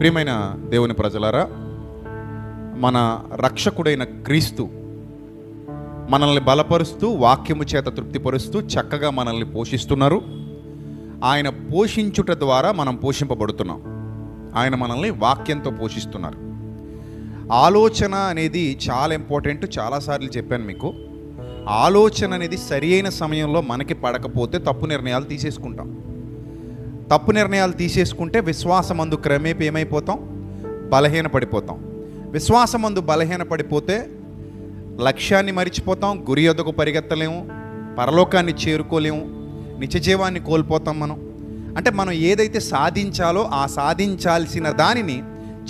ప్రియమైన దేవుని ప్రజలారా, మన రక్షకుడైన క్రీస్తు మనల్ని బలపరుస్తూ వాక్యము చేత తృప్తిపరుస్తూ చక్కగా మనల్ని పోషిస్తున్నారు. ఆయన పోషించుట ద్వారా మనం పోషింపబడుతున్నాం. ఆయన మనల్ని వాక్యంతో పోషిస్తున్నారు. ఆలోచన అనేది చాలా ఇంపార్టెంట్. చాలాసార్లు చెప్పాను మీకు. ఆలోచన అనేది సరి అయిన సమయంలో మనకి పడకపోతే తప్పు నిర్ణయాలు తీసేసుకుంటాం. తప్పు నిర్ణయాలు తీసేసుకుంటే విశ్వాసమందు క్రమేపీ ఏమైపోతాం? బలహీనపడిపోతాం. విశ్వాసమందు బలహీనపడిపోతే లక్ష్యాన్ని మరిచిపోతాం, గురి యొద్దకు పరిగెత్తలేము, పరలోకాన్ని చేరుకోలేము, నిత్యజీవాన్ని కోల్పోతాం. మనం ఏదైతే సాధించాలో ఆ సాధించాల్సిన దానిని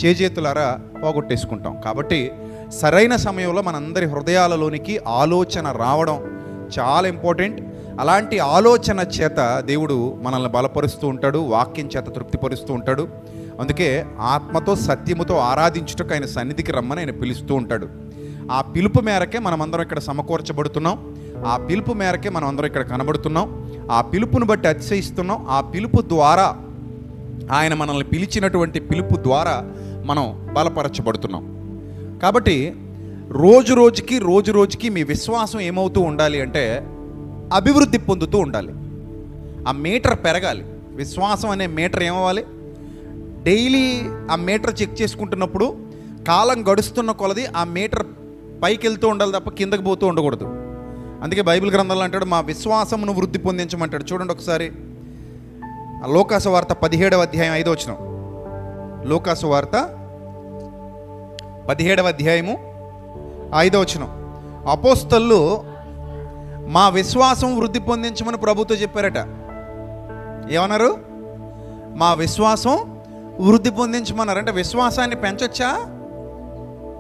చేజేతులారా పోగొట్టేసుకుంటాం. కాబట్టి సరైన సమయంలో మనందరి హృదయాలలోనికి ఆలోచన రావడం చాలా ఇంపార్టెంట్. అలాంటి ఆలోచన చేత దేవుడు మనల్ని బలపరుస్తూ ఉంటాడు, వాక్యం చేత తృప్తిపరుస్తూ ఉంటాడు. అందుకే ఆత్మతో సత్యముతో ఆరాధించుటకు ఆయన సన్నిధికి రమ్మని ఆయన పిలుస్తూ ఉంటాడు. ఆ పిలుపు మేరకే మనమందరం ఇక్కడ సమకూర్చబడుతున్నాం. ఆ పిలుపు మేరకే మనం అందరం ఇక్కడ కనబడుతున్నాం. ఆ పిలుపును బట్టి అతిశయిస్తున్నాం. ఆ పిలుపు ద్వారా, ఆయన మనల్ని పిలిచినటువంటి పిలుపు ద్వారా మనం బలపరచబడుతున్నాం. కాబట్టి రోజు రోజుకి మీ విశ్వాసం ఏమవుతూ ఉండాలి అంటే అభివృద్ధి పొందుతూ ఉండాలి. ఆ మీటర్ పెరగాలి. విశ్వాసం అనే మీటర్ ఏమవ్వాలి? డైలీ ఆ మీటర్ చెక్ చేసుకుంటున్నప్పుడు కాలం గడుస్తున్న కొలది ఆ మీటర్ పైకి వెళ్తూ ఉండాలి తప్ప కిందకి పోతూ ఉండకూడదు. అందుకే బైబిల్ గ్రంథంలో అంటాడు, మా విశ్వాసమును వృద్ధి పొందించమంటాడు. చూడండి ఒకసారి లోకాసు వార్త 17వ అధ్యాయం 5వ వచనం. లోకాసు వార్త 17వ అధ్యాయము 5వ వచనం. అపోస్తలులు మా విశ్వాసం వృద్ధి పొందించమని ప్రభుతో చెప్పారట. ఏమన్నారు? మా విశ్వాసం వృద్ధి పొందించమన్నారు. అంటే విశ్వాసాన్ని పెంచొచ్చా?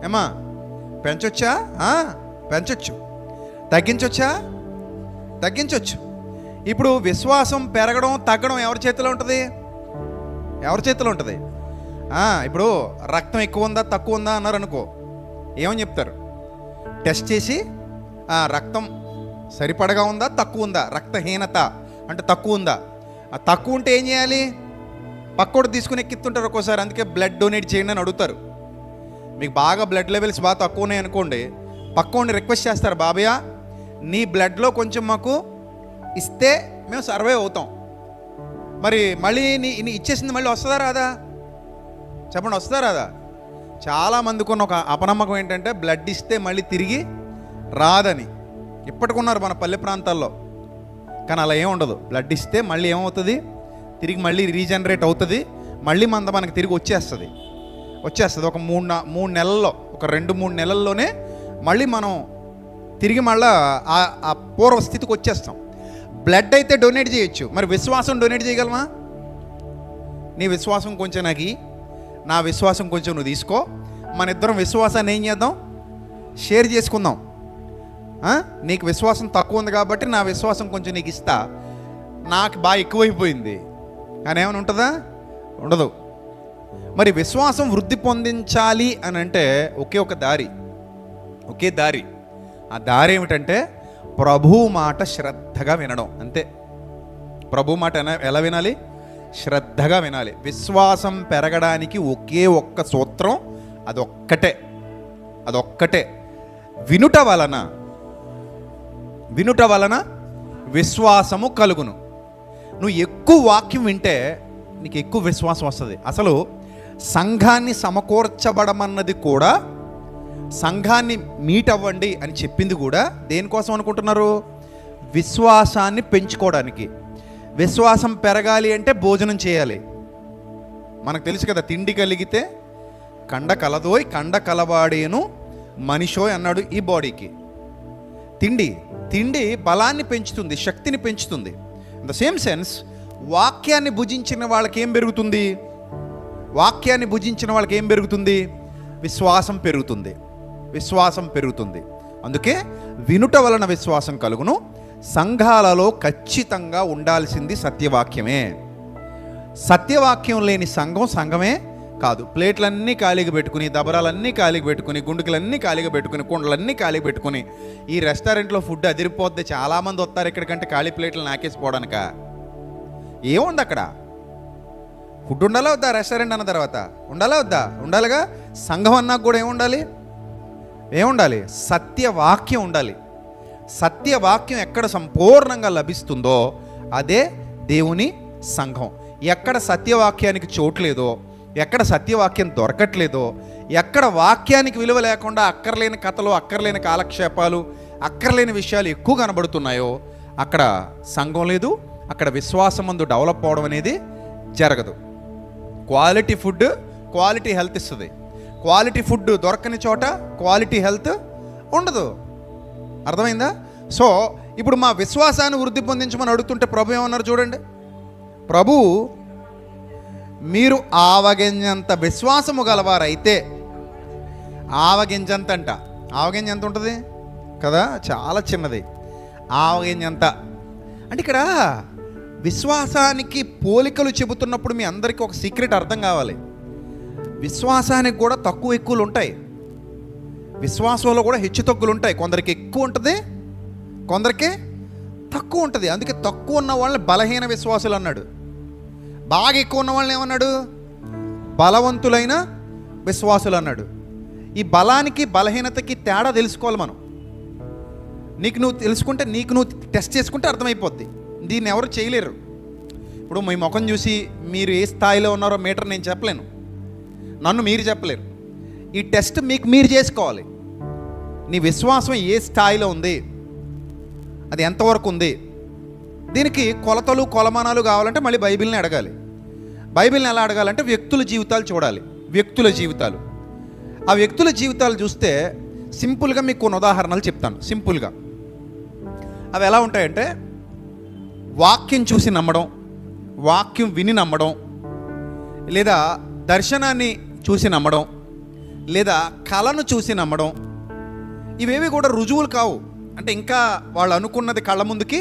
ఏమా పెంచొచ్చా? పెంచొచ్చు. తగ్గించొచ్చా? తగ్గించొచ్చు. ఇప్పుడు విశ్వాసం పెరగడం తగ్గడం ఎవరి చేతిలో ఉంటుంది? ఎవరి చేతిలో ఉంటుంది? ఇప్పుడు రక్తం ఎక్కువ ఉందా తక్కువ ఉందా అన్నారు అనుకో, ఏమని చెప్తారు? టెస్ట్ చేసి రక్తం సరిపడగా ఉందా తక్కువ ఉందా, రక్తహీనత అంటే తక్కువ ఉందా. తక్కువ ఉంటే ఏం చేయాలి? పక్కోడు తీసుకుని ఎక్కిస్తుంటారు ఒక్కోసారి. అందుకే బ్లడ్ డొనేట్ చేయండి అని అడుగుతారు. మీకు బాగా బ్లడ్ లెవెల్స్ బాగా తక్కువ ఉన్నాయి అనుకోండి, పక్కోడిని రిక్వెస్ట్ చేస్తారు, బాబయ్య నీ బ్లడ్లో కొంచెం మాకు ఇస్తే మేము సర్వైవ్ అవుతాం. మరి మళ్ళీ నీ ఇచ్చేసింది మళ్ళీ వస్తుందా రాదా? చెప్పండి, వస్తుందా రాదా? చాలామందికి ఉన్న ఒక అపనమ్మకం ఏంటంటే బ్లడ్ ఇస్తే మళ్ళీ తిరిగి రాదని. ఇప్పటికున్నారు మన పల్లె ప్రాంతాల్లో. కానీ అలా ఏం ఉండదు. బ్లడ్ ఇస్తే మళ్ళీ ఏమవుతుంది? తిరిగి మళ్ళీ రీజనరేట్ అవుతుంది. మళ్ళీ మనకి తిరిగి వచ్చేస్తుంది. ఒక 3 నెలల్లో, ఒక 2-3 నెలల్లోనే మళ్ళీ మనం తిరిగి మళ్ళీ ఆ పూర్వస్థితికి వచ్చేస్తాం. బ్లడ్ అయితే డొనేట్ చేయొచ్చు, మరి విశ్వాసం డొనేట్ చేయగలమా? నీ విశ్వాసం కొంచెం నాకు, నా విశ్వాసం కొంచెం నువ్వు తీసుకో, మన ఇద్దరం విశ్వాసాన్ని ఏం చేద్దాం? షేర్ చేసుకుందాం. నీకు విశ్వాసం తక్కువ ఉంది కాబట్టి నా విశ్వాసం కొంచెం నీకు ఇస్తా, నాకు బాగా ఎక్కువైపోయింది కానీ ఏమైనా ఉంటుందా? ఉండదు. మరి విశ్వాసం వృద్ధి పొందించాలి అని అంటే ఒకే దారి. ఆ దారి ఏమిటంటే ప్రభువు మాట శ్రద్ధగా వినడం. అంతే. ప్రభు మాట ఎలా వినాలి? శ్రద్ధగా వినాలి. విశ్వాసం పెరగడానికి ఒక్క సూత్రం, అదొక్కటే. వినుట వలన విశ్వాసము కలుగును. నువ్వు ఎక్కువ వాక్యం వింటే నీకు ఎక్కువ విశ్వాసం వస్తుంది. అసలు సంఘాన్ని సమకూర్చబడమన్నది కూడా, సంఘాన్ని మీట్ అవ్వండి అని చెప్పింది కూడా దేనికోసం అనుకుంటున్నారు? విశ్వాసాన్ని పెంచుకోవడానికి. విశ్వాసం పెరగాలి అంటే భోజనం చేయాలి. మనకు తెలుసు కదా, తిండి కలిగితే కండ కలదోయ్, కండ కలవాడేను మనిషోయ్ అన్నాడు ఈ బాడీకి. తిండి బలాన్ని పెంచుతుంది, శక్తిని పెంచుతుంది. ఇన్ ద సేమ్ సెన్స్ వాక్యాన్ని భుజించిన వాళ్ళకి ఏం పెరుగుతుంది? విశ్వాసం పెరుగుతుంది. అందుకే వినుట వలన విశ్వాసం కలుగును. సంఘాలలో ఖచ్చితంగా ఉండాల్సింది సత్యవాక్యమే. సత్యవాక్యం లేని సంఘమే కాదు. ప్లేట్లన్నీ ఖాళీగా పెట్టుకుని, దబరాలన్నీ ఖాళీగా పెట్టుకుని, గుండుకలన్నీ ఖాళీగా పెట్టుకుని, కుండలన్నీ ఖాళీగా పెట్టుకుని, ఈ రెస్టారెంట్లో ఫుడ్ అదిరిపోద్ది, చాలామంది వస్తారు ఇక్కడికంటే ఖాళీ ప్లేట్లు నాకేసిపోవడానిక? ఏముంది అక్కడ? ఫుడ్ ఉండాలా వద్దా? రెస్టారెంట్ అన్న తర్వాత ఉండాలా వద్దా? ఉండాలిగా. సంఘం అన్నాక కూడా ఏముండాలి? సత్యవాక్యం ఉండాలి. సత్యవాక్యం ఎక్కడ సంపూర్ణంగా లభిస్తుందో అదే దేవుని సంఘం. ఎక్కడ సత్యవాక్యానికి చోట్లేదో, ఎక్కడ సత్యవాక్యం దొరకట్లేదో, ఎక్కడ వాక్యానికి విలువ లేకుండా అక్కర్లేని కథలు, అక్కర్లేని కాలక్షేపాలు, అక్కర్లేని విషయాలు ఎక్కువ కనబడుతున్నాయో అక్కడ సంఘం లేదు. అక్కడ విశ్వాసమందు డెవలప్ అవడం అనేది జరగదు. క్వాలిటీ ఫుడ్ క్వాలిటీ హెల్త్ ఇస్తుంది. క్వాలిటీ ఫుడ్ దొరకని చోట క్వాలిటీ హెల్త్ ఉండదు. అర్థమైందా? సో ఇప్పుడు మా విశ్వాసాన్ని వృద్ధి పొందించమని అడుగుతుంటే ప్రభు ఏమన్నారు చూడండి. ప్రభు, మీరు ఆవగింజంత విశ్వాసము గలవారైతే, ఆవగింజంత అంట. ఆవగింజ ఎంత ఉంటుంది కదా, చాలా చిన్నది. ఆవగింజంత అంటే ఇక్కడ విశ్వాసానికి పోలికలు చెబుతున్నప్పుడు మీ అందరికీ ఒక సీక్రెట్ అర్థం కావాలి. విశ్వాసానికి కూడా తక్కువ ఎక్కువలు ఉంటాయి. విశ్వాసంలో కూడా హెచ్చు తగ్గులు ఉంటాయి. కొందరికి ఎక్కువ ఉంటుంది, కొందరికి తక్కువ ఉంటుంది. అందుకే తక్కువ ఉన్న వాళ్ళని బలహీన విశ్వాసులు అన్నాడు. బాగా ఎక్కువ ఉన్న వాళ్ళని ఏమన్నాడు? బలవంతులైన విశ్వాసులు అన్నాడు. ఈ బలానికి బలహీనతకి తేడా తెలుసుకోవాలి మనం. నీకు నువ్వు తెలుసుకుంటే, నీకు నువ్వు టెస్ట్ చేసుకుంటే అర్థమైపోద్ది. దీన్ని ఎవరు చేయలేరు. ఇప్పుడు మీ ముఖం చూసి మీరు ఏ స్థాయిలో ఉన్నారో మీటర్ నేను చెప్పలేను, నన్ను మీరు చెప్పలేరు. ఈ టెస్ట్ మీకు మీరు చేసుకోవాలి. నీ విశ్వాసం ఏ స్థాయిలో ఉంది, అది ఎంతవరకు ఉంది. దీనికి కొలతలు కొలమానాలు కావాలంటే మళ్ళీ బైబిల్ని అడగాలి. బైబిల్ని ఎలా అడగాలంటే వ్యక్తుల జీవితాలు చూడాలి. వ్యక్తుల జీవితాలు, ఆ వ్యక్తుల జీవితాలు చూస్తే సింపుల్గా మీకు కొన్ని ఉదాహరణలు చెప్తాను. సింపుల్గా అవి ఎలా ఉంటాయంటే, వాక్యం చూసి నమ్మడం, వాక్యం విని నమ్మడం, లేదా దర్శనాన్ని చూసి నమ్మడం, లేదా కళను చూసి నమ్మడం. ఇవేవి కూడా రుజువులు కావు. అంటే ఇంకా వాళ్ళు అనుకున్నది కళ్ళ ముందుకి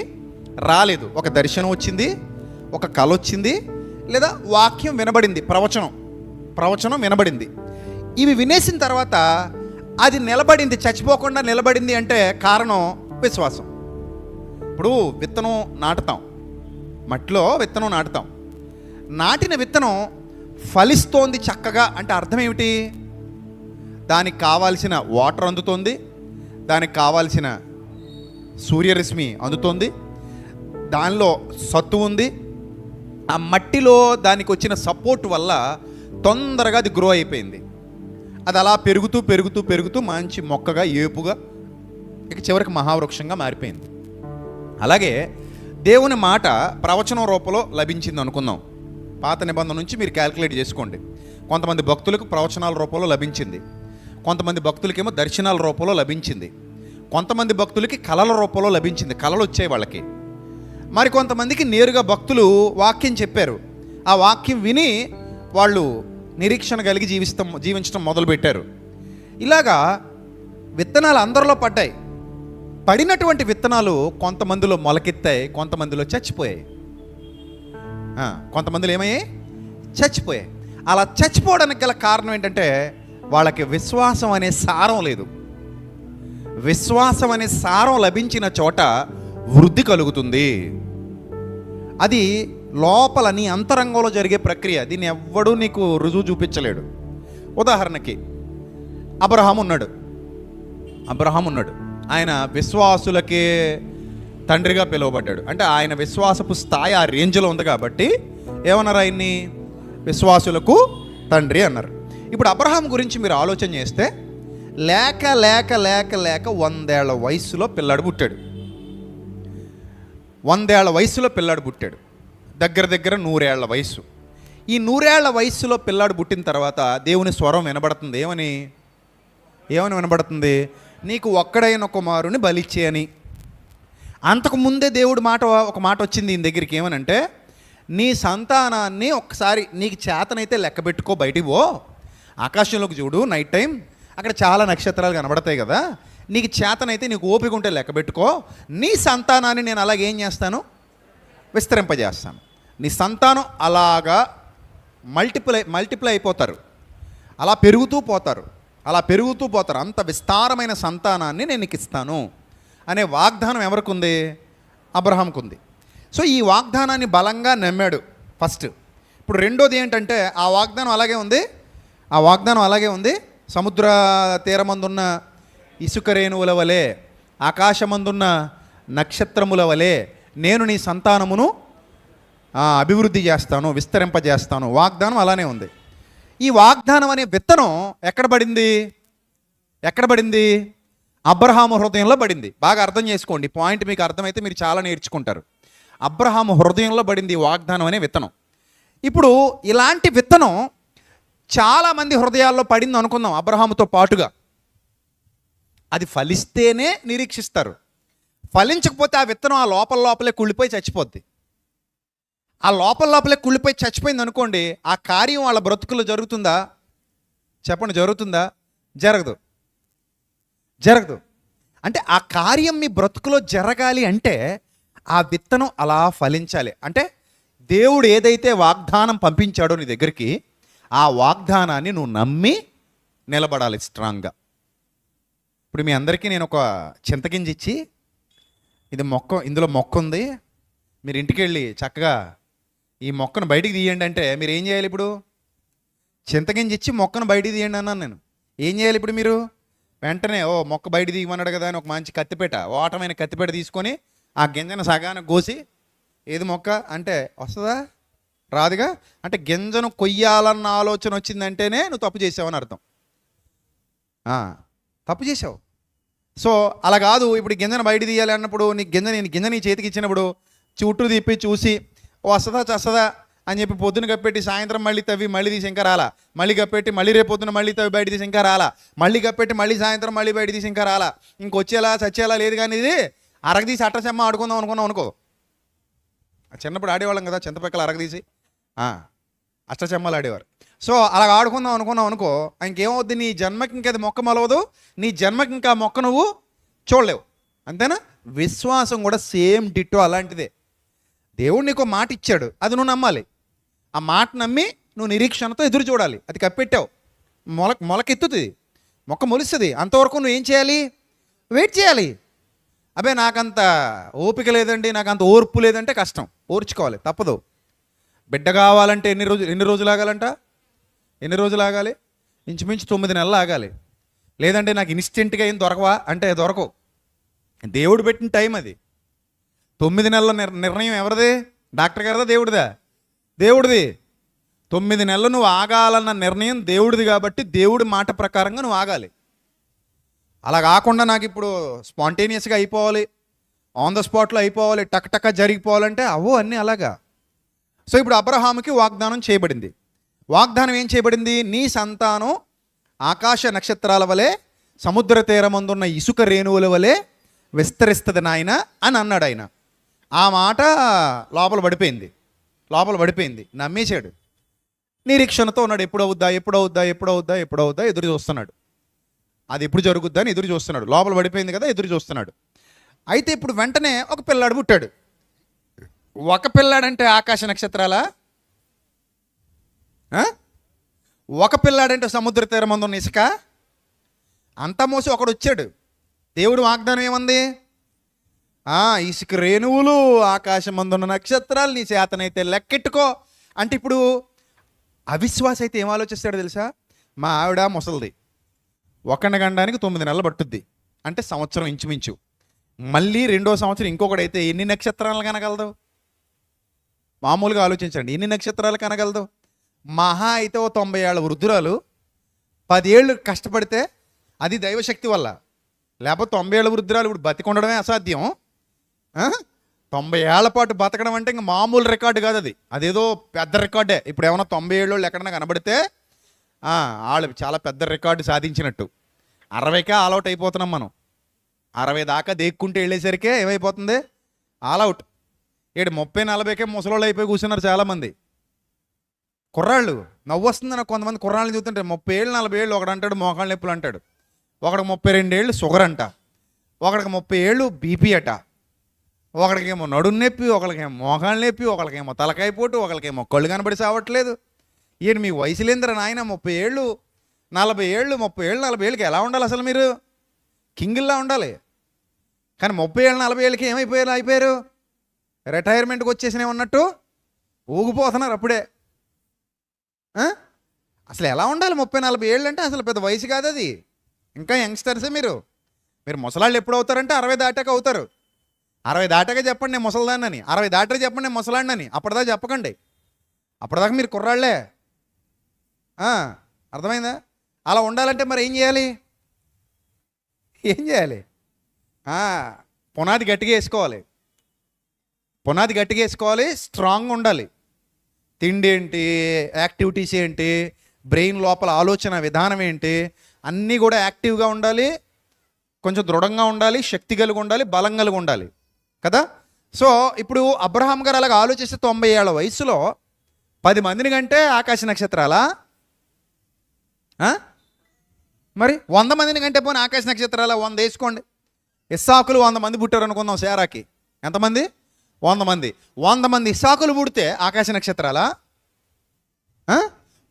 రాలేదు. ఒక దర్శనం వచ్చింది, ఒక కళ వచ్చింది, లేదా వాక్యం వినబడింది, ప్రవచనం వినబడింది. ఇవి వినేసిన తర్వాత అది నిలబడింది, చచ్చిపోకుండా నిలబడింది అంటే కారణం విశ్వాసం. ఇప్పుడు విత్తనం నాటుతాం, మట్టిలో విత్తనం నాటుతాం. నాటిన విత్తనం ఫలిస్తోంది చక్కగా అంటే అర్థం ఏమిటి? దానికి కావాల్సిన వాటర్ అందుతోంది, దానికి కావాల్సిన సూర్యరశ్మి అందుతోంది, దానిలో సత్తు ఉంది. ఆ మట్టిలో దానికి వచ్చిన సపోర్ట్ వల్ల తొందరగా అది గ్రో అయిపోయింది. అది అలా పెరుగుతూ పెరుగుతూ పెరుగుతూ మంచి మొక్కగా, ఏపుగా, ఇక చివరికి మహావృక్షంగా మారిపోయింది. అలాగే దేవుని మాట ప్రవచనం రూపంలో లభించింది అనుకుందాం. పాత నిబంధన నుంచి మీరు క్యాల్కులేట్ చేసుకోండి. కొంతమంది భక్తులకు ప్రవచనాల రూపంలో లభించింది, కొంతమంది భక్తులకేమో దర్శనాల రూపంలో లభించింది, కొంతమంది భక్తులకి కళల రూపంలో లభించింది, కళలు వచ్చాయి వాళ్ళకి. మరి కొంతమందికి నేరుగా భక్తులు వాక్యం చెప్పారు. ఆ వాక్యం విని వాళ్ళు నిరీక్షణ కలిగి జీవించడం మొదలుపెట్టారు. ఇలాగా విత్తనాలు అందరిలో పడ్డాయి. పడినటువంటి విత్తనాలు కొంతమందిలో మొలకెత్తాయి, కొంతమందిలో చచ్చిపోయాయి. కొంతమందిలో ఏమయ్యాయి? చచ్చిపోయాయి. అలా చచ్చిపోవడానికి గల కారణం ఏంటంటే వాళ్ళకి విశ్వాసం అనే సారం లేదు. విశ్వాసం అనే సారం లభించిన చోట వృద్ధి కలుగుతుంది. అది లోపల నీ అంతరంగంలో జరిగే ప్రక్రియ. దీన్ని ఎవ్వడూ నీకు రుజువు చూపించలేడు. ఉదాహరణకి అబ్రహాము ఉన్నాడు. ఆయన విశ్వాసులకే తండ్రిగా పిలువబడ్డాడు. అంటే ఆయన విశ్వాసపు స్థాయి ఆ రేంజ్లో ఉంది కాబట్టి ఏమన్నారు? ఆయన్ని విశ్వాసులకు తండ్రి అన్నారు. ఇప్పుడు అబ్రహాం గురించి మీరు ఆలోచన చేస్తే లేక లేక లేక లేక 100 ఏళ్ల వయసులో పిల్లాడు పుట్టాడు. 100 ఏళ్ల వయసులో పిల్లాడు పుట్టాడు. దగ్గర దగ్గర 100 ఏళ్ల వయసు. ఈ 100 ఏళ్ల వయసులో పిల్లాడు పుట్టిన తర్వాత దేవుని స్వరం వినబడుతుంది. ఏమని వినబడుతుంది? నీకు ఒక్కడైన కుమారుని బలిచ్చే అని. అంతకుముందే దేవుడు ఒక మాట వచ్చింది ఈయన దగ్గరికి. ఏమనంటే, నీ సంతానాన్ని ఒక్కసారి నీకు చేతనైతే లెక్క పెట్టుకో, బయటికి పో, ఆకాశంలోకి చూడు, నైట్ టైం అక్కడ చాలా నక్షత్రాలు కనబడతాయి కదా, నీకు చేతనైతే, నీకు ఓపిక ఉంటే లెక్క పెట్టుకో, నీ సంతానాన్ని నేను అలాగేం చేస్తాను? విస్తరింపజేస్తాను. నీ సంతానం అలాగా మల్టిప్లై అయిపోతారు, అలా పెరుగుతూ పోతారు. అంత విస్తారమైన సంతానాన్ని నేను నీకు ఇస్తాను అనే వాగ్దానం ఎవరికి ఉంది? అబ్రహాంకు ఉంది. సో ఈ వాగ్దానాన్ని బలంగా నమ్మాడు ఫస్ట్. ఇప్పుడు రెండోది ఏంటంటే ఆ వాగ్దానం అలాగే ఉంది. సముద్ర తీరమందున్న ఇసుక రేణువుల వలె, ఆకాశమందున్న నక్షత్రముల వలె నేను నీ సంతానమును అభివృద్ధి చేస్తాను, విస్తరింపజేస్తాను. వాగ్దానం అలానే ఉంది. ఈ వాగ్దానం అనే విత్తనం ఎక్కడ పడింది? అబ్రహాము హృదయంలో పడింది. బాగా అర్థం చేసుకోండి, పాయింట్ మీకు అర్థమైతే మీరు చాలా నేర్చుకుంటారు. అబ్రహాము హృదయంలో పడింది ఈ వాగ్దానం అనే విత్తనం. ఇప్పుడు ఇలాంటి విత్తనం చాలామంది హృదయాల్లో పడింది అనుకుందాం. అబ్రహాముతో పాటుగా అది ఫలిస్తేనే నిరీక్షిస్తారు. ఫలించకపోతే ఆ విత్తనం ఆ లోపలే కుళ్ళిపోయి చచ్చిపోద్ది. ఆ లోపలే కుళ్ళిపోయి చచ్చిపోయింది అనుకోండి, ఆ కార్యం వాళ్ళ బ్రతుకుల్లో జరుగుతుందా? చెప్పండి, జరుగుతుందా? జరగదు. అంటే ఆ కార్యం మీ బ్రతుకులో జరగాలి అంటే ఆ విత్తనం అలా ఫలించాలి. అంటే దేవుడు ఏదైతే వాగ్దానం పంపించాడో నీ దగ్గరికి, ఆ వాగ్దానాన్ని నువ్వు నమ్మి నిలబడాలి స్ట్రాంగ్గా. ఇప్పుడు మీ అందరికీ నేను ఒక చింతగింజ ఇచ్చి, ఇందులో మొక్క ఉంది, మీరు ఇంటికి వెళ్ళి చక్కగా ఈ మొక్కను బయటికి తీయండి అంటే మీరు ఏం చేయాలి? ఇప్పుడు చింతగింజ ఇచ్చి మొక్కను బయటికి తీయండి అన్నాను నేను. ఏం చేయాలి ఇప్పుడు మీరు? వెంటనే మొక్క బయట తీయమన్నాడు కదా అని ఒక మంచి కత్తిపేట, ఓటమైన కత్తిపేట తీసుకొని ఆ గింజను సగాన కోసి, ఏది మొక్క అంటే వస్తుందా? రాదుగా. అంటే గింజను కొయ్యాలన్న ఆలోచన వచ్చిందంటేనే నువ్వు తప్పు చేసావని అర్థం. తప్పు చేసావు. సో అలా కాదు. ఇప్పుడు గింజను బయట తీయాలి అన్నప్పుడు గింజ నీ చేతికి ఇచ్చినప్పుడు చుట్టూ తిప్పి చూసి వస్తుందా చస్తుందా అని చెప్పి పొద్దున కప్పెట్టి సాయంత్రం మళ్ళీ తవ్వి మళ్ళీ తీసి ఇంకా రాలా, మళ్ళీ కప్పెట్టి మళ్ళీ రేపు పొద్దున మళ్ళీ తవ్వి బయట తీసి ఇంకా రాలా, మళ్ళీ కప్పెట్టి మళ్ళీ సాయంత్రం మళ్ళీ బయట తీసి ఇంకా రాలా, ఇంకొచ్చేలా చచ్చేలా లేదు. కానీ ఇది అరగదీసి అట్టచెమ్మ ఆడుకుందాం అనుకో. చిన్నప్పుడు ఆడేవాళ్ళం కదా, చింతపక్కలు అరగదీసి అష్టచెమ్మలు ఆడేవారు. సో అలా ఆడుకుందాం అనుకున్నాం అనుకో, ఇంకేమవుద్ది? నీ జన్మకి ఇంకా అది మొక్క మొలవదు, నీ జన్మకి ఇంకా మొక్క నువ్వు చూడలేవు. అంతేనా? విశ్వాసం కూడా సేమ్ డిట్టో అలాంటిదే. దేవుడు నీకు మాట ఇచ్చాడు, అది నువ్వు నమ్మాలి. ఆ మాట నమ్మి నువ్వు నిరీక్షణతో ఎదురు చూడాలి. అది కప్పెట్టావు, మొలకెత్తుతుంది, మొక్క మొలుస్తుంది. అంతవరకు నువ్వు ఏం చేయాలి? వెయిట్ చేయాలి. అబ్బే నాకంత ఓపిక లేదండి, నాకంత ఓర్పు లేదంటే కష్టం. ఓర్చుకోవాలి, తప్పదు. బిడ్డ కావాలంటే ఎన్ని రోజులు ఆగాలంట? ఎన్ని రోజులు ఆగాలి? ఇంచుమించు 9 నెలలు ఆగాలి. లేదంటే నాకు ఇన్స్టెంట్గా ఏం దొరకవా అంటే దొరకవు. దేవుడు పెట్టిన టైం అది. 9 నెలల నిర్ణయం ఎవరిది? డాక్టర్ గారిదా దేవుడిదా? దేవుడిది. 9 నెలలు నువ్వు ఆగాలన్న నిర్ణయం దేవుడిది. కాబట్టి దేవుడి మాట ప్రకారంగా నువ్వు ఆగాలి. అలా కాకుండా నాకు ఇప్పుడు స్పాంటేనియస్గా అయిపోవాలి, ఆన్ ద స్పాట్లో అయిపోవాలి, టక్ జరిగిపోవాలంటే అన్నీ అలాగా. సో ఇప్పుడు అబ్రహాముకి వాగ్దానం చేయబడింది. వాగ్దానం ఏం చేయబడింది? నీ సంతానం ఆకాశ నక్షత్రాల వలె, సముద్ర తీరమందున్న ఇసుక రేణువుల వలె విస్తరిస్తుంది నాయన అని అన్నాడు ఆయన. ఆ మాట లోపల పడిపోయింది. నమ్మేశాడు. నిరీక్షణతో ఉన్నాడు. ఎప్పుడవుద్దా ఎదురు చూస్తున్నాడు. అది ఎప్పుడు జరుగుద్దా అని ఎదురు చూస్తున్నాడు. లోపల పడిపోయింది కదా, ఎదురు చూస్తున్నాడు. అయితే ఇప్పుడు వెంటనే ఒక పిల్లాడు పుట్టాడు. ఒక పిల్లాడంటే ఆకాశ నక్షత్రాల, ఒక పిల్లాడంటే సముద్ర తీరమందు ఉన్న ఇసుక, అంతా మోసి ఒకడు వచ్చాడు. దేవుడు వాగ్దానం ఏమంది? ఇసుక రేణువులు, ఆకాశమందున్న నక్షత్రాలు నీ చేతనైతే లెక్కెట్టుకో అంటే, ఇప్పుడు అవిశ్వాస అయితే ఏం ఆలోచిస్తాడో తెలుసా? మా ఆవిడ ముసలిది, ఒకడిని గండానికి 9 నెలలు పట్టుద్ది అంటే సంవత్సరం ఇంచుమించు. మళ్ళీ 2వ సంవత్సరం ఇంకొకడైతే ఎన్ని నక్షత్రాలు కనగలదు? మామూలుగా ఆలోచించండి, ఎన్ని నక్షత్రాలు కనగలదు? మహా అయితే 90 ఏళ్ళ వృద్ధురాలు 10 ఏళ్ళు కష్టపడితే అది దైవశక్తి వల్ల. లేకపోతే 90 ఏళ్ళ వృద్ధురాలు ఇప్పుడు బతికొండడమే అసాధ్యం. 90 ఏళ్ల పాటు బతకడం అంటే ఇంకా మామూలు రికార్డు కాదు. అదేదో పెద్ద రికార్డే. ఇప్పుడు ఏమన్నా 90 ఏళ్ళు ఎక్కడన్నా కనబడితే వాళ్ళు చాలా పెద్ద రికార్డు సాధించినట్టు. 60కే ఆల్అవుట్ అయిపోతున్నాం మనం. 60 దాకా దేక్కుంటే వెళ్ళేసరికే ఏమైపోతుంది? ఆల్అవుట్. 30-40కే ముసలోళ్ళు అయిపోయి కూర్చున్నారు చాలామంది. కుర్రాళ్ళు నవ్వు వస్తుంది నాకు. కొంతమంది కుర్రాళ్ళని చూస్తుంటే 30 ఏళ్ళు 40 ఏళ్ళు, ఒకడు అంటాడు మోకాళ్ళ నొప్పులు అంటాడు, ఒకడికి 32 ఏళ్ళు షుగర్ అంట, ఒకడికి 30 ఏళ్ళు బీపీ అట, ఒకడికేమో నడుము నొప్పి, ఒకరికేమో మోకాళ్ళ నొప్పి, ఒకరికేమో తలకాయ పోటు, ఒకరికేమో కళ్ళు కనబడి సావట్లేదు. మీ వయసులేంద్ర నాయన 30 ఏళ్ళు 40 ఏళ్ళు 30 ఏళ్ళు 40 ఏళ్ళకి ఎలా ఉండాలి అసలు? మీరు కింగిల్లా ఉండాలి. కానీ 30 ఏళ్ళు 40 ఏళ్ళకి అయిపోయారు? రిటైర్మెంట్కి వచ్చేసినా ఉన్నట్టు ఊగిపోతున్నారు అప్పుడే. ఆ? అసలు ఎలా ఉండాలి 30-40 ఏళ్ళు అంటే అసలు పెద్ద వయసు కాదు అది. ఇంకా యంగ్స్టర్సే మీరు. మీరు ముసలాళ్ళు ఎప్పుడు అవుతారంటే 60 దాటాక అవుతారు. 60 దాటాక చెప్పండి నేను ముసలిదాన్నని, 60 దాటాక చెప్పండి నేను ముసలాడినని. అప్పటిదాకా చెప్పకండి. అప్పటిదాకా మీరు కుర్రాళ్లే. అర్థమైందా? అలా ఉండాలంటే మరి ఏం చేయాలి? ఏం చేయాలి? పునాది గట్టిగా వేసుకోవాలి. పునాది గట్టిగా వేసుకోవాలి, స్ట్రాంగ్గా ఉండాలి. తిండి ఏంటి, యాక్టివిటీస్ ఏంటి, బ్రెయిన్ లోపల ఆలోచన విధానం ఏంటి, అన్నీ కూడా యాక్టివ్గా ఉండాలి, కొంచెం దృఢంగా ఉండాలి, శక్తి కలిగి ఉండాలి, బలం కలిగి ఉండాలి కదా. సో ఇప్పుడు అబ్రహాం గారు అలాగ ఆలోచిస్తే 90 ఏళ్ల వయసులో 10 మందిని కంటే ఆకాశ నక్షత్రాలా? మరి 100 మందిని కంటే పోనీ ఆకాశ నక్షత్రాలా? 100 వేసుకోండి. ఇస్సాకులు 100 మంది పుట్టారు అనుకుందాం. శారాకి ఎంతమంది? 100 మంది. 100 మంది ఇస్సాకులు పుడితే ఆకాశ నక్షత్రాలా?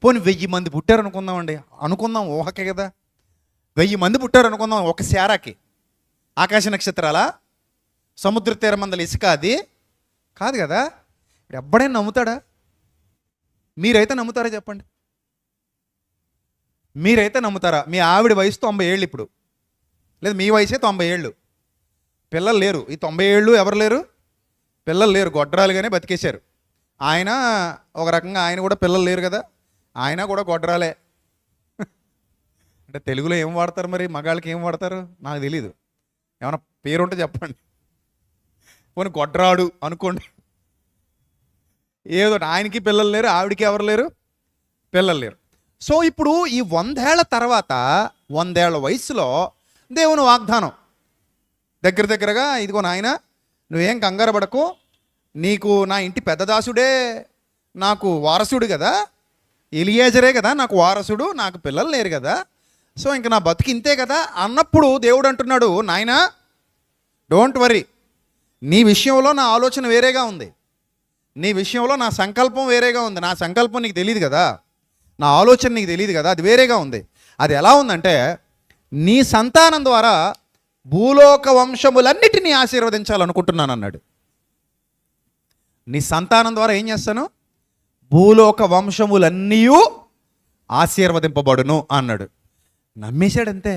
పోనీ 1000 మంది పుట్టారు అనుకుందామండి. అనుకుందాం, ఊహకే కదా. 1000 మంది పుట్టారు అనుకుందాం ఒక శారాకి. ఆకాశ నక్షత్రాలా? సముద్ర తీరమందల ఇసుక అది కాదు కదా. ఎవ్వడైనా నమ్ముతాడా? మీరైతే నమ్ముతారా చెప్పండి? మీరైతే నమ్ముతారా? మీ ఆవిడ వయసు 90 ఏళ్ళు ఇప్పుడు, లేదు మీ వయసే 90 ఏళ్ళు. పిల్లలు లేరు. ఈ 90 ఏళ్ళు ఎవరు లేరు? పిల్లలు లేరు, గొడ్రాలుగానే బతికేశారు. ఆయన ఒక రకంగా ఆయన కూడా పిల్లలు లేరు కదా, ఆయన కూడా గొడ్రాలే. అంటే తెలుగులో ఏం వాడతారు మరి? మగాళ్ళకి ఏం వాడతారు నాకు తెలీదు. ఏమైనా పేరుంటే చెప్పండి. పోనీ గొడ్రాడు అనుకోండి. ఏదో ఆయనకి పిల్లలు లేరు, ఆవిడికి ఎవరు లేరు, పిల్లలు లేరు. సో ఇప్పుడు ఈ 100 ఏళ్ల తర్వాత 100 ఏళ్ల వయసులో దేవుని వాగ్దానం దగ్గరగా, ఇదిగో నాయన నువ్వేం కంగారు పడకు, నీకు నా ఇంటి పెద్ద దాసుడే నాకు వారసుడు కదా, ఎలియేజరే కదా నాకు వారసుడు, నాకు పిల్లలు లేరు కదా, సో ఇంక నా బతుకు ఇంతే కదా అన్నప్పుడు దేవుడు అంటున్నాడు, నాయనా డోంట్ వరీ, నీ విషయంలో నా ఆలోచన వేరేగా ఉంది, నీ విషయంలో నా సంకల్పం వేరేగా ఉంది. నా సంకల్పం నీకు తెలియదు కదా, నా ఆలోచన నీకు తెలియదు కదా, అది వేరేగా ఉంది. అది ఎలా ఉందంటే, నీ సంతానం ద్వారా భూలోక వంశములన్నిటినీ ఆశీర్వదించాలనుకుంటున్నాను అన్నాడు. నీ సంతానం ద్వారా ఏం చేస్తాను? భూలోక వంశములన్నీ ఆశీర్వదింపబడును అన్నాడు. నమ్మేశాడంతే.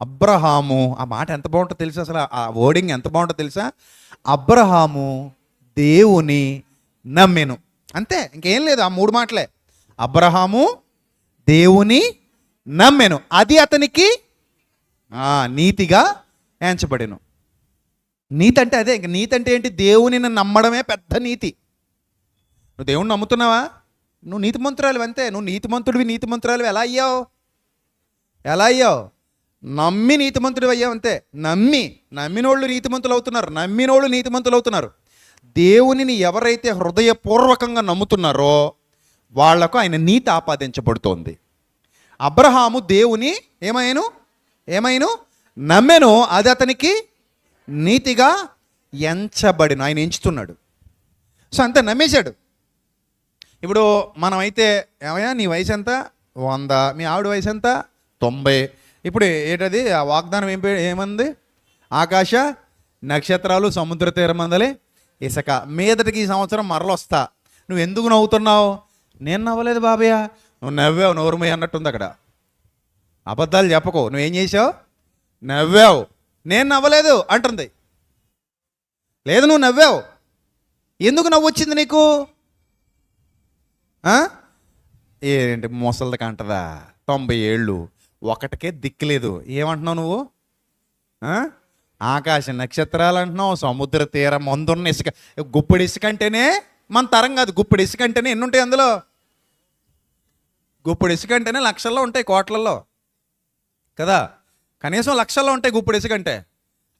అబ్రహాము, ఆ మాట ఎంత బాగుంటుందో తెలుసా? అసలు ఆ వర్డింగ్ ఎంత బాగుంటుందో తెలుసా? అబ్రహాము దేవుని నమ్మెను. అంతే, ఇంకేం లేదు. ఆ 3 మాటలే. అబ్రహాము దేవుని నమ్మెను, అది అతనికి నీతిగా ఎంచబడెను. నీతి అంటే అదే. ఇంక నీతి అంటే ఏంటి? దేవునిని నమ్మడమే పెద్ద నీతి. నువ్వు దేవుణ్ణి నమ్ముతున్నావా? నువ్వు నీతిమంతురాలు అంతే. నువ్వు నీతిమంతుడివి, నీతిమంతురాలు ఎలా అయ్యావు? నమ్మి నీతిమంతుడివి అయ్యావు అంతే. నమ్మినోళ్ళు నీతిమంతులు అవుతున్నారు. దేవునిని ఎవరైతే హృదయపూర్వకంగా నమ్ముతున్నారో వాళ్లకు ఆయన నీతి ఆపాదించబడుతోంది. అబ్రహాము దేవుని ఏమైను నమ్మెను, అది అతనికి నీతిగా ఎంచబడిన. ఆయన ఎంచుతున్నాడు. సో అంతే, నమ్మేశాడు. ఇప్పుడు మనమైతే ఏమయ్యా నీ వయసు ఎంత? 100. మీ ఆవిడ వయసు ఎంత? 90. ఇప్పుడు ఏంటది ఆ వాగ్దానం ఏమంది? ఆకాశ నక్షత్రాలు, సముద్ర తీరమందలి ఇసుక. మీదటికి ఈ సంవత్సరం మరలొస్తా. నువ్వు ఎందుకు నవ్వుతున్నావు? నేను నవ్వలేదు బాబయ్య, నువ్వు నవ్వావు, నోరుమయ్య అన్నట్టుంది అక్కడ. అబద్ధాలు చెప్పకు. నువ్వేం చేసావు? నవ్వావు. నేను నవ్వలేదు అంటుంది. లేదు, నువ్వు నవ్వావు. ఎందుకు నవ్వు వచ్చింది నీకు? ఏంటి ముసలిది కంటదా? 90 ఏళ్ళు, ఒకటికే దిక్కులేదు. ఏమంటున్నావు నువ్వు? ఆకాశ నక్షత్రాలు అంటున్నావు, సముద్ర తీరం మందున్న ఇసుక. గుప్పిడి ఇసుక అంటేనే మన తరం కాదు. గుప్పిడి ఇసుక అంటేనే ఎన్ని ఉంటాయి అందులో? గుప్పిడి ఇసుక అంటేనే లక్షల్లో ఉంటాయి, కోట్లలో కదా. కనీసం లక్షల్లో ఉంటాయి గుప్పిడి ఇసుక అంటే.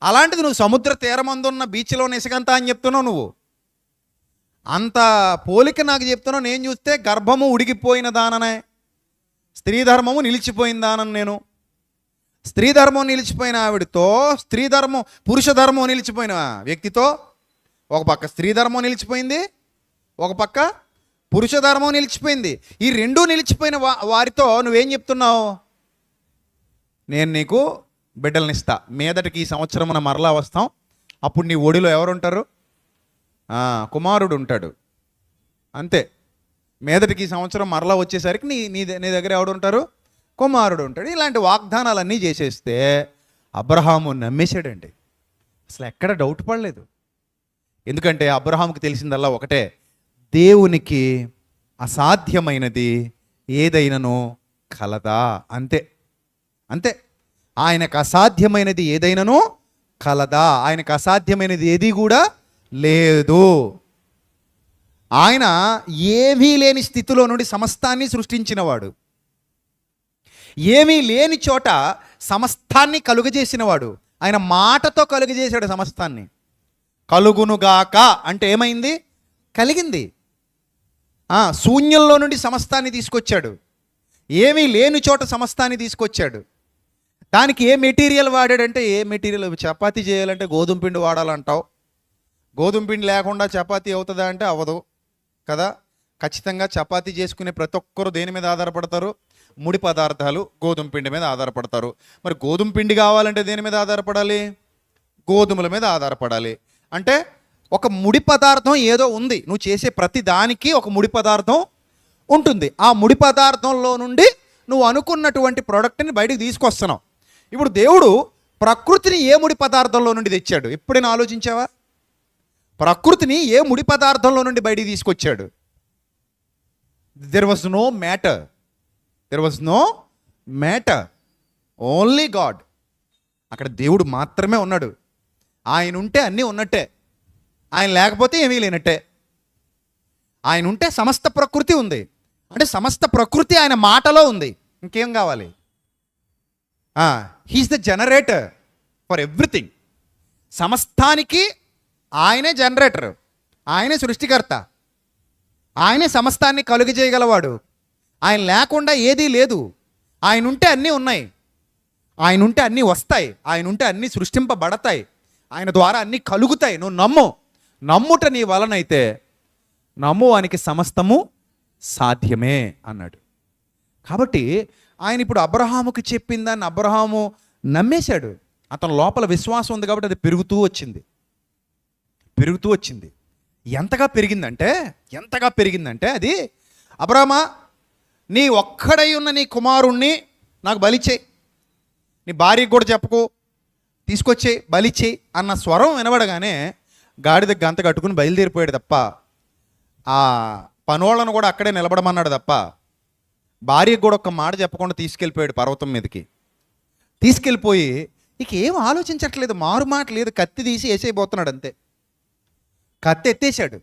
అలాంటిది నువ్వు సముద్ర తీరమందున్న బీచ్లోని ఇసుకంతా అని చెప్తున్నావు నువ్వు. అంత పోలిక నాకు చెప్తున్నావు. నేను చూస్తే గర్భము ఉడికిపోయిన దాననే, స్త్రీ ధర్మము నిలిచిపోయిన దానని నేను. స్త్రీ ధర్మం నిలిచిపోయిన ఆవిడతో, పురుష ధర్మం నిలిచిపోయిన వ్యక్తితో, ఒక పక్క స్త్రీ ధర్మం నిలిచిపోయింది, ఒక పక్క పురుష ధర్మం నిలిచిపోయింది. ఈ రెండూ నిలిచిపోయిన వారితో నువ్వేం చెప్తున్నావు? నేను నీకు బిడ్డలనిస్తా, మీదటికి ఈ సంవత్సరం మరలా వస్తాం, అప్పుడు నీ ఒడిలో ఎవరు ఉంటారు? కుమారుడు ఉంటాడు. అంతే. మీదటికి ఈ సంవత్సరం మరలా వచ్చేసరికి నీ దగ్గర ఎవడు ఉంటారు? కుమారుడు ఉంటాడు. ఇలాంటి వాగ్దానాలన్నీ చేసేస్తే అబ్రహాము నమ్మేశాడండి. అసలు ఎక్కడ డౌట్ పడలేదు. ఎందుకంటే అబ్రహాముకి తెలిసిందల్లా ఒకటే, దేవునికి అసాధ్యమైనది ఏదైనానో కలదా. అంతే అంతే. ఆయనకు అసాధ్యమైనది ఏదైనానో కలదా. ఆయనకు అసాధ్యమైనది ఏది కూడా లేదు. ఆయన ఏమీ లేని స్థితిలో నుండి సమస్తాన్ని సృష్టించినవాడు. ఏమీ లేని చోట సమస్తాన్ని కలుగజేసినవాడు. ఆయన మాటతో కలుగజేశాడు సమస్తాన్ని. కలుగునుగాక అంటే ఏమైంది? కలిగింది. శూన్యంలో నుండి సమస్తాన్ని తీసుకొచ్చాడు. ఏమీ లేని చోట సమస్తాన్ని తీసుకొచ్చాడు. దానికి ఏ మెటీరియల్ వాడాడంటే, ఏ మెటీరియల్? చపాతీ చేయాలంటే గోధుమ పిండి వాడాలంటావు. గోధుమ పిండి లేకుండా చపాతీ అవుతుందా అంటే అవ్వదు కదా. ఖచ్చితంగా చపాతీ చేసుకునే ప్రతి ఒక్కరు దేని మీద ఆధారపడతారు? ముడి పదార్థాలు గోధుమ పిండి మీద ఆధారపడతారు. మరి గోధుమ పిండి కావాలంటే దేని మీద ఆధారపడాలి? గోధుమల మీద ఆధారపడాలి. అంటే ఒక ముడి పదార్థం ఏదో ఉంది. నువ్వు చేసే ప్రతి దానికి ఒక ముడి పదార్థం ఉంటుంది. ఆ ముడి పదార్థంలో నుండి నువ్వు అనుకున్నటువంటి ప్రోడక్ట్ని బయటికి తీసుకొస్తున్నావు. ఇప్పుడు దేవుడు ప్రకృతిని ఏ ముడి పదార్థంలో నుండి తెచ్చాడు? ఎప్పుడైనా ఆలోచించావా? ప్రకృతిని ఏ ముడి పదార్థంలో నుండి బయటికి తీసుకొచ్చాడు? There was no matter. There was no matter, only God. అక్కడ దేవుడు మాత్రమే ఉన్నాడు. ఆయన ఉంటే అన్నీ ఉన్నట్టే, ఆయన లేకపోతే ఏమీ లేనట్టే. ఆయన ఉంటే సమస్త ప్రకృతి ఉంది. అంటే సమస్త ప్రకృతి ఆయన మాటలో ఉంది. ఇంకేం కావాలి? He is the generator for everything. సమస్తానికి ఆయనే జనరేటర్, ఆయనే సృష్టికర్త, ఆయనే సమస్తాన్ని కలుగజేయగలవాడు. ఆయన లేకుండా ఏదీ లేదు. ఆయన ఉంటే అన్నీ ఉన్నాయి, ఆయన ఉంటే అన్నీ వస్తాయి, ఆయన ఉంటే అన్నీ సృష్టింపబడతాయి, ఆయన ద్వారా అన్నీ కలుగుతాయి. నువ్వు నమ్ముట నీ వలనైతే నమ్మువానికి సమస్తము సాధ్యమే అన్నాడు. కాబట్టి ఆయన ఇప్పుడు అబ్రహాముకి చెప్పిన దాన్ని అబ్రహాము నమ్మేశాడు. అతని లోపల విశ్వాసం ఉంది కాబట్టి అది పెరుగుతూ వచ్చింది. ఎంతగా పెరిగిందంటే అది, అబ్రహమా, నీ ఒక్కడై ఉన్న నీ కుమారుణ్ణి నాకు బలిచేయి, నీ భార్యకు కూడా చెప్పకు, తీసుకొచ్చేయి, బలిచేయి అన్న స్వరం వినబడగానే గాడిద గంత కట్టుకుని బయలుదేరిపోయాడు తప్ప, ఆ పనోళ్ళను కూడా అక్కడే నిలబడమన్నాడు తప్ప, భార్యకు కూడా ఒక్క మాట చెప్పకుండా తీసుకెళ్ళిపోయాడు పర్వతం మీదకి. తీసుకెళ్ళిపోయి ఇక ఏం ఆలోచించట్లేదు, మారు మాట లేదు, కత్తి తీసి వేసేయబోతున్నాడు అంతే. కత్తి ఎత్తేసాడు.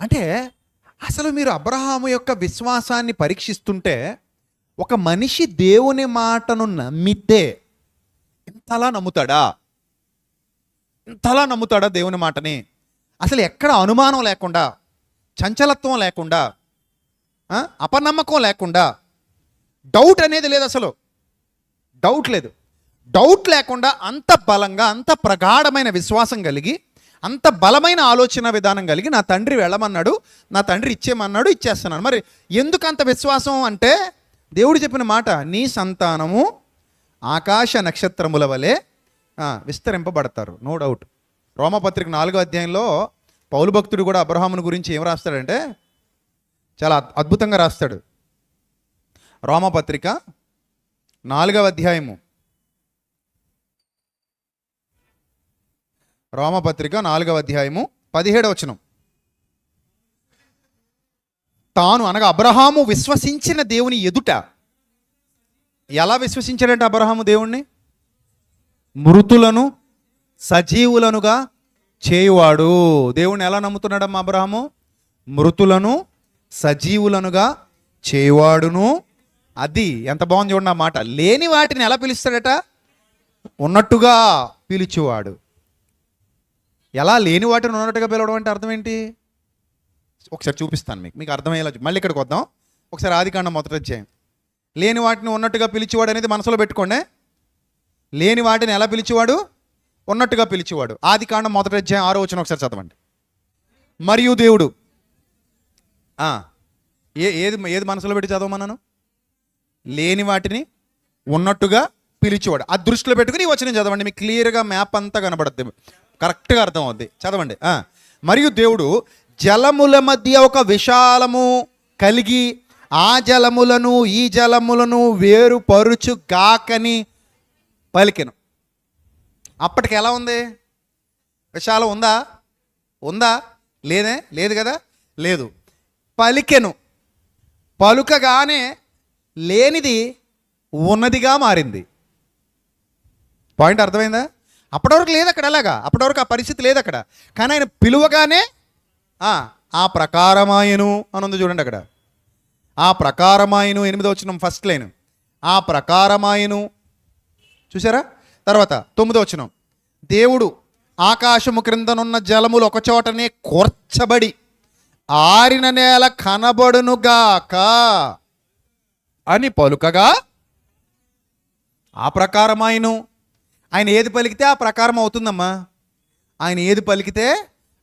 అంటే అసలు మీరు అబ్రహాము యొక్క విశ్వాసాన్ని పరీక్షిస్తుంటే, ఒక మనిషి దేవుని మాటను నమ్మితే ఇంతలా నమ్ముతాడా దేవుని మాటని? అసలు ఎక్కడ అనుమానం లేకుండా, చంచలత్వం లేకుండా, అపనమ్మకం లేకుండా, డౌట్ అనేది లేదు. అసలు డౌట్ లేకుండా అంత బలంగా, అంత ప్రగాఢమైన విశ్వాసం కలిగి, అంత బలమైన ఆలోచన విధానం కలిగి, నా తండ్రి వెళ్ళమన్నాడు, నా తండ్రి ఇచ్చేయమన్నాడు, ఇచ్చేస్తున్నాను. మరి ఎందుకు అంత విశ్వాసం అంటే, దేవుడు చెప్పిన మాట, నీ సంతానము ఆకాశ నక్షత్రముల వలె విస్తరింపబడతారు. No doubt. రోమపత్రిక 4వ అధ్యాయంలో పౌలు భక్తుడు కూడా అబ్రహాముని గురించి ఏం రాస్తాడంటే చాలా అద్భుతంగా రాస్తాడు. రోమపత్రిక 4వ అధ్యాయము, రోమపత్రిక 4వ అధ్యాయము 17వ వచనం. తాను అనగా అబ్రహాము విశ్వసించిన దేవుని ఎదుట, ఎలా విశ్వసించాడంటే అబ్రహాము దేవుణ్ణి? మృతులను సజీవులనుగా చేయువాడు. దేవుణ్ణి ఎలా నమ్ముతున్నాడమ్మా అబ్రహాము? మృతులను సజీవులనుగా చేయువాడును. అది ఎంత బాగుంది చూడండి ఆ మాట. లేని వాటిని ఎలా పిలుస్తాడట? ఉన్నట్టుగా పిలిచేవాడు. ఎలా లేని వాటిని ఉన్నట్టుగా పిలవడం అంటే అర్థం ఏంటి? ఒకసారి చూపిస్తాను మీకు అర్థమయ్యేలా. మళ్ళీ ఇక్కడికి వద్దాం. ఒకసారి ఆదికాండం 1వ అధ్యాయం. లేని వాటిని ఉన్నట్టుగా పిలిచేవాడు అనేది మనసులో పెట్టుకోండి. లేని వాటిని ఎలా పిలిచేవాడు? ఉన్నట్టుగా పిలిచేవాడు. ఆదికాండం 1వ అధ్యాయం 6వ వచనం ఒకసారి చదవండి. మరియు దేవుడు ఏది మనసులో పెట్టి చదవమన్నాను? లేని వాటిని ఉన్నట్టుగా పిలిచేవాడు. ఆ దృష్టిలో పెట్టుకుని ఈ వచనం చదవండి, మీకు క్లియర్గా మ్యాప్ అంతా కనబడుద్ది, కరెక్ట్గా అర్థం అవుద్ది. చదవండి. మరియు దేవుడు జలముల మధ్య ఒక విశాలము కలిగి ఆ జలములను ఈ జలములను వేరుపరుచు గాకని పలికెను. అప్పటికి ఎలా ఉంది? విశాలం ఉందా? ఉందా? లేదు కదా, లేదు. పలికెను, పలుకగానే లేనిది ఉన్నదిగా మారింది. పాయింట్ అర్థమైందా? అప్పటివరకు లేదు అక్కడ, ఎలాగా అప్పటివరకు ఆ పరిస్థితి లేదు అక్కడ. కానీ ఆయన పిలువగానే ఆ ప్రకారమాయను అని ఉంది చూడండి అక్కడ. ఆ ప్రకారమాయను, 8వ వచనం ఫస్ట్ లైన్, ఆ ప్రకారమాయను. చూసారా? తర్వాత 9వ వచనం, దేవుడు ఆకాశము క్రిందనున్న జలములు ఒకచోటనే కూర్చబడి ఆరిన నేల కనబడునుగాక అని పలుకగా ఆ ప్రకారమాయను. ఆయన ఏది పలికితే ఆ ప్రకారం అవుతుందమ్మా. ఆయన ఏది పలికితే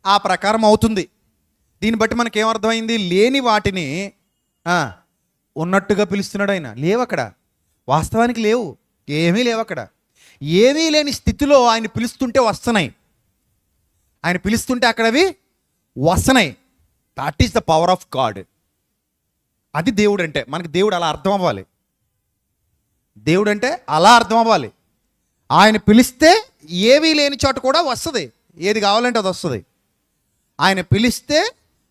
ఆ ప్రకారం అవుతుంది. దీన్ని బట్టి మనకేమర్థమైంది? లేని వాటిని ఉన్నట్టుగా పిలుస్తున్నాడు ఆయన. లేవు అక్కడ, వాస్తవానికి లేవు, ఏమీ లేవు అక్కడ. ఏమీ లేని స్థితిలో ఆయన పిలుస్తుంటే వస్తున్నాయి. ఆయన పిలుస్తుంటే అక్కడ అవి వస్తున్నాయి. That is the power of God. అది దేవుడు అంటే. మనకి దేవుడు అలా అర్థం అవ్వాలి. దేవుడు అంటే అలా అర్థం అవ్వాలి. ఆయన పిలిస్తే ఏమీ లేని చోట కూడా వస్తుంది. ఏది కావాలంటే అది వస్తుంది. ఆయన పిలిస్తే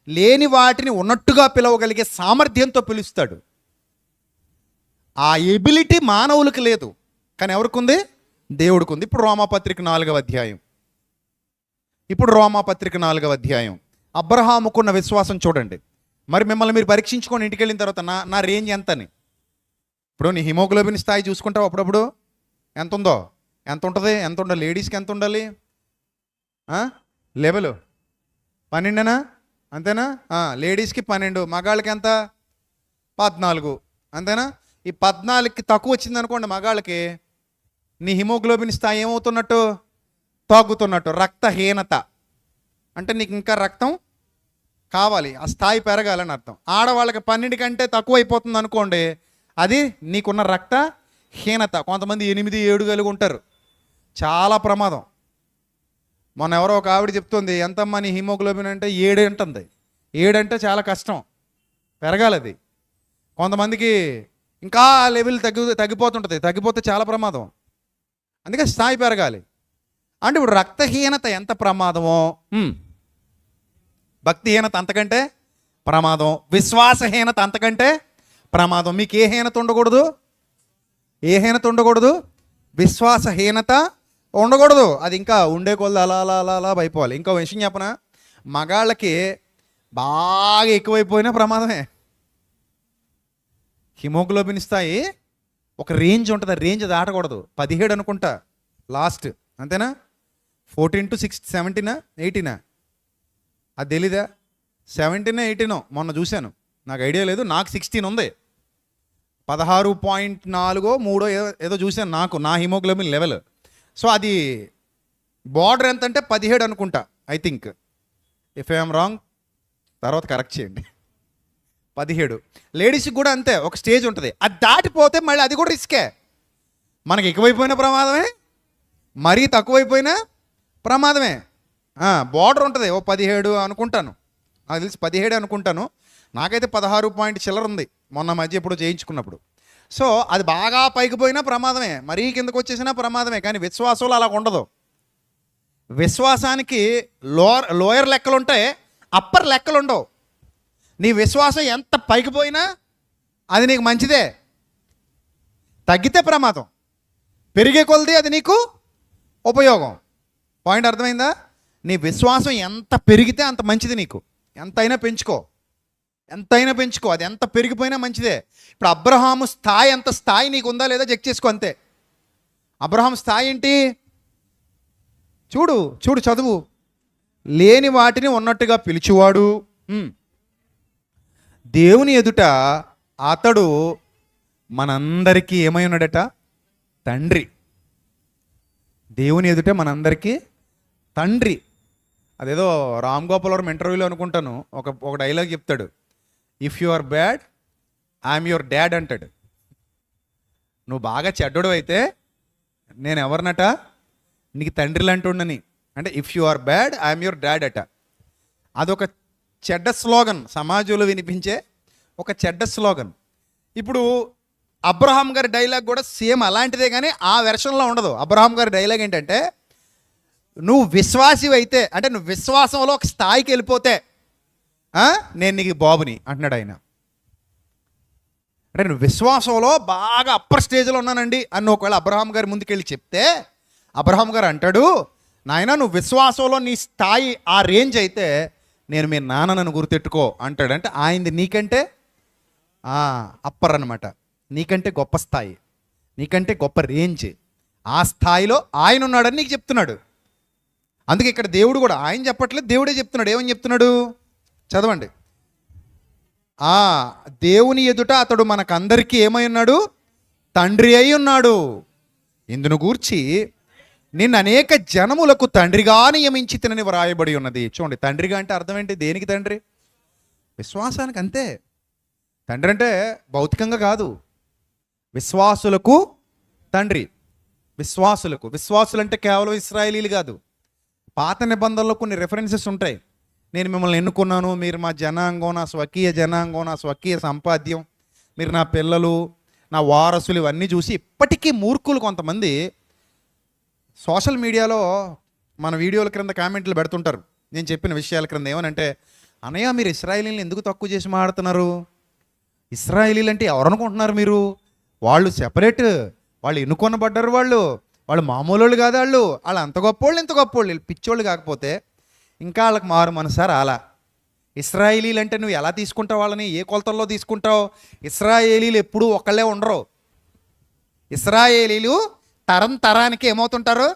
లేని వాటిని ఉన్నట్టుగా పిలవగలిగే సామర్థ్యంతో పిలుస్తాడు. ఆ ఎబిలిటీ మానవులకు లేదు, కానీ ఎవరికి ఉంది? దేవుడికి ఉంది. ఇప్పుడు రోమాపత్రిక 4వ అధ్యాయం. అబ్రహాముకున్న విశ్వాసం చూడండి. మరి మిమ్మల్ని మీరు పరీక్షించుకొని ఇంటికి వెళ్ళిన తర్వాత నా రేంజ్ ఎంత అని. ఇప్పుడు నీ హిమోగ్లోబిన్ స్థాయి చూసుకుంటావు అప్పుడప్పుడు. ఎంత ఉందో, ఎంత ఉంటుంది, ఎంత ఉండాలి? లేడీస్కి ఎంత ఉండాలి లెవెల్? 12 అంతేనా? లేడీస్కి 12, మగాళ్ళకి ఎంత? 14 అంతేనా? ఈ 14కి తక్కువ వచ్చింది అనుకోండి మగాళ్ళకి, నీ హిమోగ్లోబిన్ స్థాయి ఏమవుతున్నట్టు? తగ్గుతున్నట్టు. రక్తహీనత అంటే నీకు ఇంకా రక్తం కావాలి, ఆ స్థాయి పెరగాలని అర్థం. ఆడవాళ్ళకి 12 కంటే తక్కువ అయిపోతుంది అనుకోండి, అది నీకున్న రక్తహీనత. కొంతమంది 8, 7 కలిగి ఉంటారు. చాలా ప్రమాదం. మొన్న ఎవరో ఒక ఆవిడ చెప్తుంది, ఎంతమ్మా నీ హిమోగ్లోబిన్ అంటే 7 అంటుంది. 7 అంటే చాలా కష్టం, పెరగాలి అది. కొంతమందికి ఇంకా లెవెల్ తగ్గిపోతుంటుంది. తగ్గిపోతే చాలా ప్రమాదం. అందుకే స్థాయి పెరగాలి. అంటే ఇప్పుడు రక్తహీనత ఎంత ప్రమాదమో, భక్తిహీనత అంతకంటే ప్రమాదం, విశ్వాసహీనత అంతకంటే ప్రమాదం. మీకు ఏ హీనత ఉండకూడదు? ఏ హీనత ఉండకూడదు? విశ్వాసహీనత ఉండకూడదు. అది ఇంకా ఉండే కొలది అలా అలా అలా అలా అయిపోవాలి. ఇంకో విషయం చెప్పనా, మగాళ్ళకి బాగా ఎక్కువైపోయినా ప్రమాదమే. హిమోగ్లోబిన్ స్థాయి ఒక రేంజ్ ఉంటుంది, రేంజ్ దాటకూడదు. 17 అనుకుంటా లాస్ట్, అంతేనా? 14 to 6, 17, 18 అది తెలీదా? 17, 18 మొన్న చూశాను, నాకు ఐడియా లేదు. నాకు 16 ఉంది. 16.4, 3 ఏదో చూశాను నాకు, నా హిమోగ్లోబిన్ లెవెల్. సో అది బార్డర్ ఎంత అంటే 17 అనుకుంటా, I think. If I'm wrong తర్వాత కరెక్ట్ చేయండి. 17. లేడీస్కి కూడా అంతే, ఒక స్టేజ్ ఉంటుంది. అది దాటిపోతే మళ్ళీ అది కూడా రిస్కే. మనకి ఎక్కువైపోయిన ప్రమాదమే, మరీ తక్కువైపోయినా ప్రమాదమే. బార్డర్ ఉంటుంది. 17 అనుకుంటాను, నాకు తెలిసి 17 అనుకుంటాను. నాకైతే 16 చిల్లర ఉంది మొన్న మధ్య ఎప్పుడు చేయించుకున్నప్పుడు. సో అది బాగా పైకి పోయినా ప్రమాదమే, మరీ కిందకు వచ్చేసినా ప్రమాదమే. కానీ విశ్వాసంలో అలా ఉండదు. విశ్వాసానికి లోయర్ లెక్కలు ఉంటాయి, అప్పర్ లెక్కలు ఉండవు. నీ విశ్వాసం ఎంత పైకి పోయినా అది నీకు మంచిదే. తగ్గితే ప్రమాదం, పెరిగే కొలది అది నీకు ఉపయోగం. పాయింట్ అర్థమైందా? నీ విశ్వాసం ఎంత పెరిగితే అంత మంచిది నీకు. ఎంతైనా పెంచుకో, ఎంతైనా పెంచుకో, అది ఎంత పెరిగిపోయినా మంచిదే. ఇప్పుడు అబ్రహాము స్థాయి, ఎంత స్థాయి నీకు ఉందా లేదా చెక్ చేసుకో అంతే. అబ్రహాం స్థాయి ఏంటి? చూడు చదువు. లేని వాటిని ఉన్నట్టుగా పిలిచేవాడు, దేవుని ఎదుట అతడు మనందరికీ ఏమై ఉన్నాడట? తండ్రి. దేవుని ఎదుట మనందరికీ తండ్రి. అదేదో రామ్ గోపాల్ ఇంటర్వ్యూలో అనుకుంటాను, ఒక డైలాగ్ చెప్తాడు, if you are bad I'm your dad అంటాడు. నువ్వు బాగా చెడ్డడు అయితే నేను ఎవరినట? నీకు తండ్రి లాంటి ఉండని. అంటే if you are bad I'm your dad అట. అదొక చెడ్డ స్లోగన్, సమాజంలో వినిపించే ఒక చెడ్డ స్లోగన్. ఇప్పుడు అబ్రహాం గారి డైలాగ్ కూడా సేమ్ అలాంటిదే, కానీ ఆ వెర్షన్లో ఉండదు. అబ్రహాం గారి డైలాగ్ ఏంటంటే, నువ్వు విశ్వాసివి అయితే, అంటే నువ్వు విశ్వాసంలో ఒక స్థాయికి వెళ్ళిపోతే నేను నీకు బాబుని అంటున్నాడు ఆయన. అంటే నువ్వు విశ్వాసంలో బాగా అప్పర్ స్టేజ్లో ఉన్నానండి అని ఒకవేళ అబ్రహాం గారి ముందుకెళ్ళి చెప్తే, అబ్రహాం గారు అంటాడు, నాయన నువ్వు విశ్వాసంలో నీ స్థాయి ఆ రేంజ్ అయితే నేను మీ నాన్నను గుర్తెట్టుకో అంటాడు. అంటే ఆయనది నీకంటే అప్పర్ అనమాట, నీకంటే గొప్ప స్థాయి, నీకంటే గొప్ప రేంజ్. ఆ స్థాయిలో ఆయన ఉన్నాడని నీకు చెప్తున్నాడు. అందుకే ఇక్కడ దేవుడు కూడా ఆయన చెప్పట్లేదు, దేవుడే చెప్తున్నాడు. ఏమని చెప్తున్నాడు చదవండి. దేవుని ఎదుట అతడు మనకందరికీ ఏమై ఉన్నాడు? తండ్రి అయి ఉన్నాడు. ఇందును గూర్చి నిన్ను అనేక జనములకు తండ్రిగా నియమించి తినని వ్రాయబడి ఉన్నది. చూడండి, తండ్రిగా అంటే అర్థం ఏంటి? దేనికి తండ్రి? విశ్వాసానికి. అంతే. తండ్రి అంటే భౌతికంగా కాదు, విశ్వాసులకు తండ్రి. విశ్వాసులు అంటే కేవలం ఇశ్రాయేలీలు కాదు. పాత నిబంధనలో కొన్ని రెఫరెన్సెస్ ఉంటాయి. నేను మిమ్మల్ని ఎన్నుకున్నాను, మీరు మా జనాంగం, నా స్వకీయ జనాంగం, నా స్వకీయ సంపాద్యం, మీరు నా పిల్లలు, నా వారసులు, ఇవన్నీ చూసి ఇప్పటికీ మూర్ఖులు కొంతమంది సోషల్ మీడియాలో మన వీడియోల క్రింద కామెంట్లు పెడుతుంటారు. నేను చెప్పిన విషయాల క్రింద ఏమనంటే, అన్నయ్య మీరు ఇశ్రాయేలీలను ఎందుకు తక్కువ చేసి మాట్లాడుతున్నారు? ఇశ్రాయేలీలు అంటే ఎవరు అనుకుంటున్నారు మీరు? వాళ్ళు సెపరేట్, వాళ్ళు ఎన్నుకొనబడ్డారు, వాళ్ళు మామూలు వాళ్ళు కాదు. వాళ్ళు అంత గొప్పోళ్ళు ఇంత గొప్పోళ్ళు, వీళ్ళు పిచ్చోళ్ళు. కాకపోతే ఇంకా వాళ్ళకి మారు మనసారు అలా. ఇశ్రాయేలీలు అంటే నువ్వు ఎలా తీసుకుంటావు? వాళ్ళని ఏ కొలతల్లో తీసుకుంటావు? ఇశ్రాయేలీలు ఎప్పుడూ ఒకళ్ళే ఉండరు. ఇశ్రాయేలీలు తరానికి ఏమవుతుంటారు?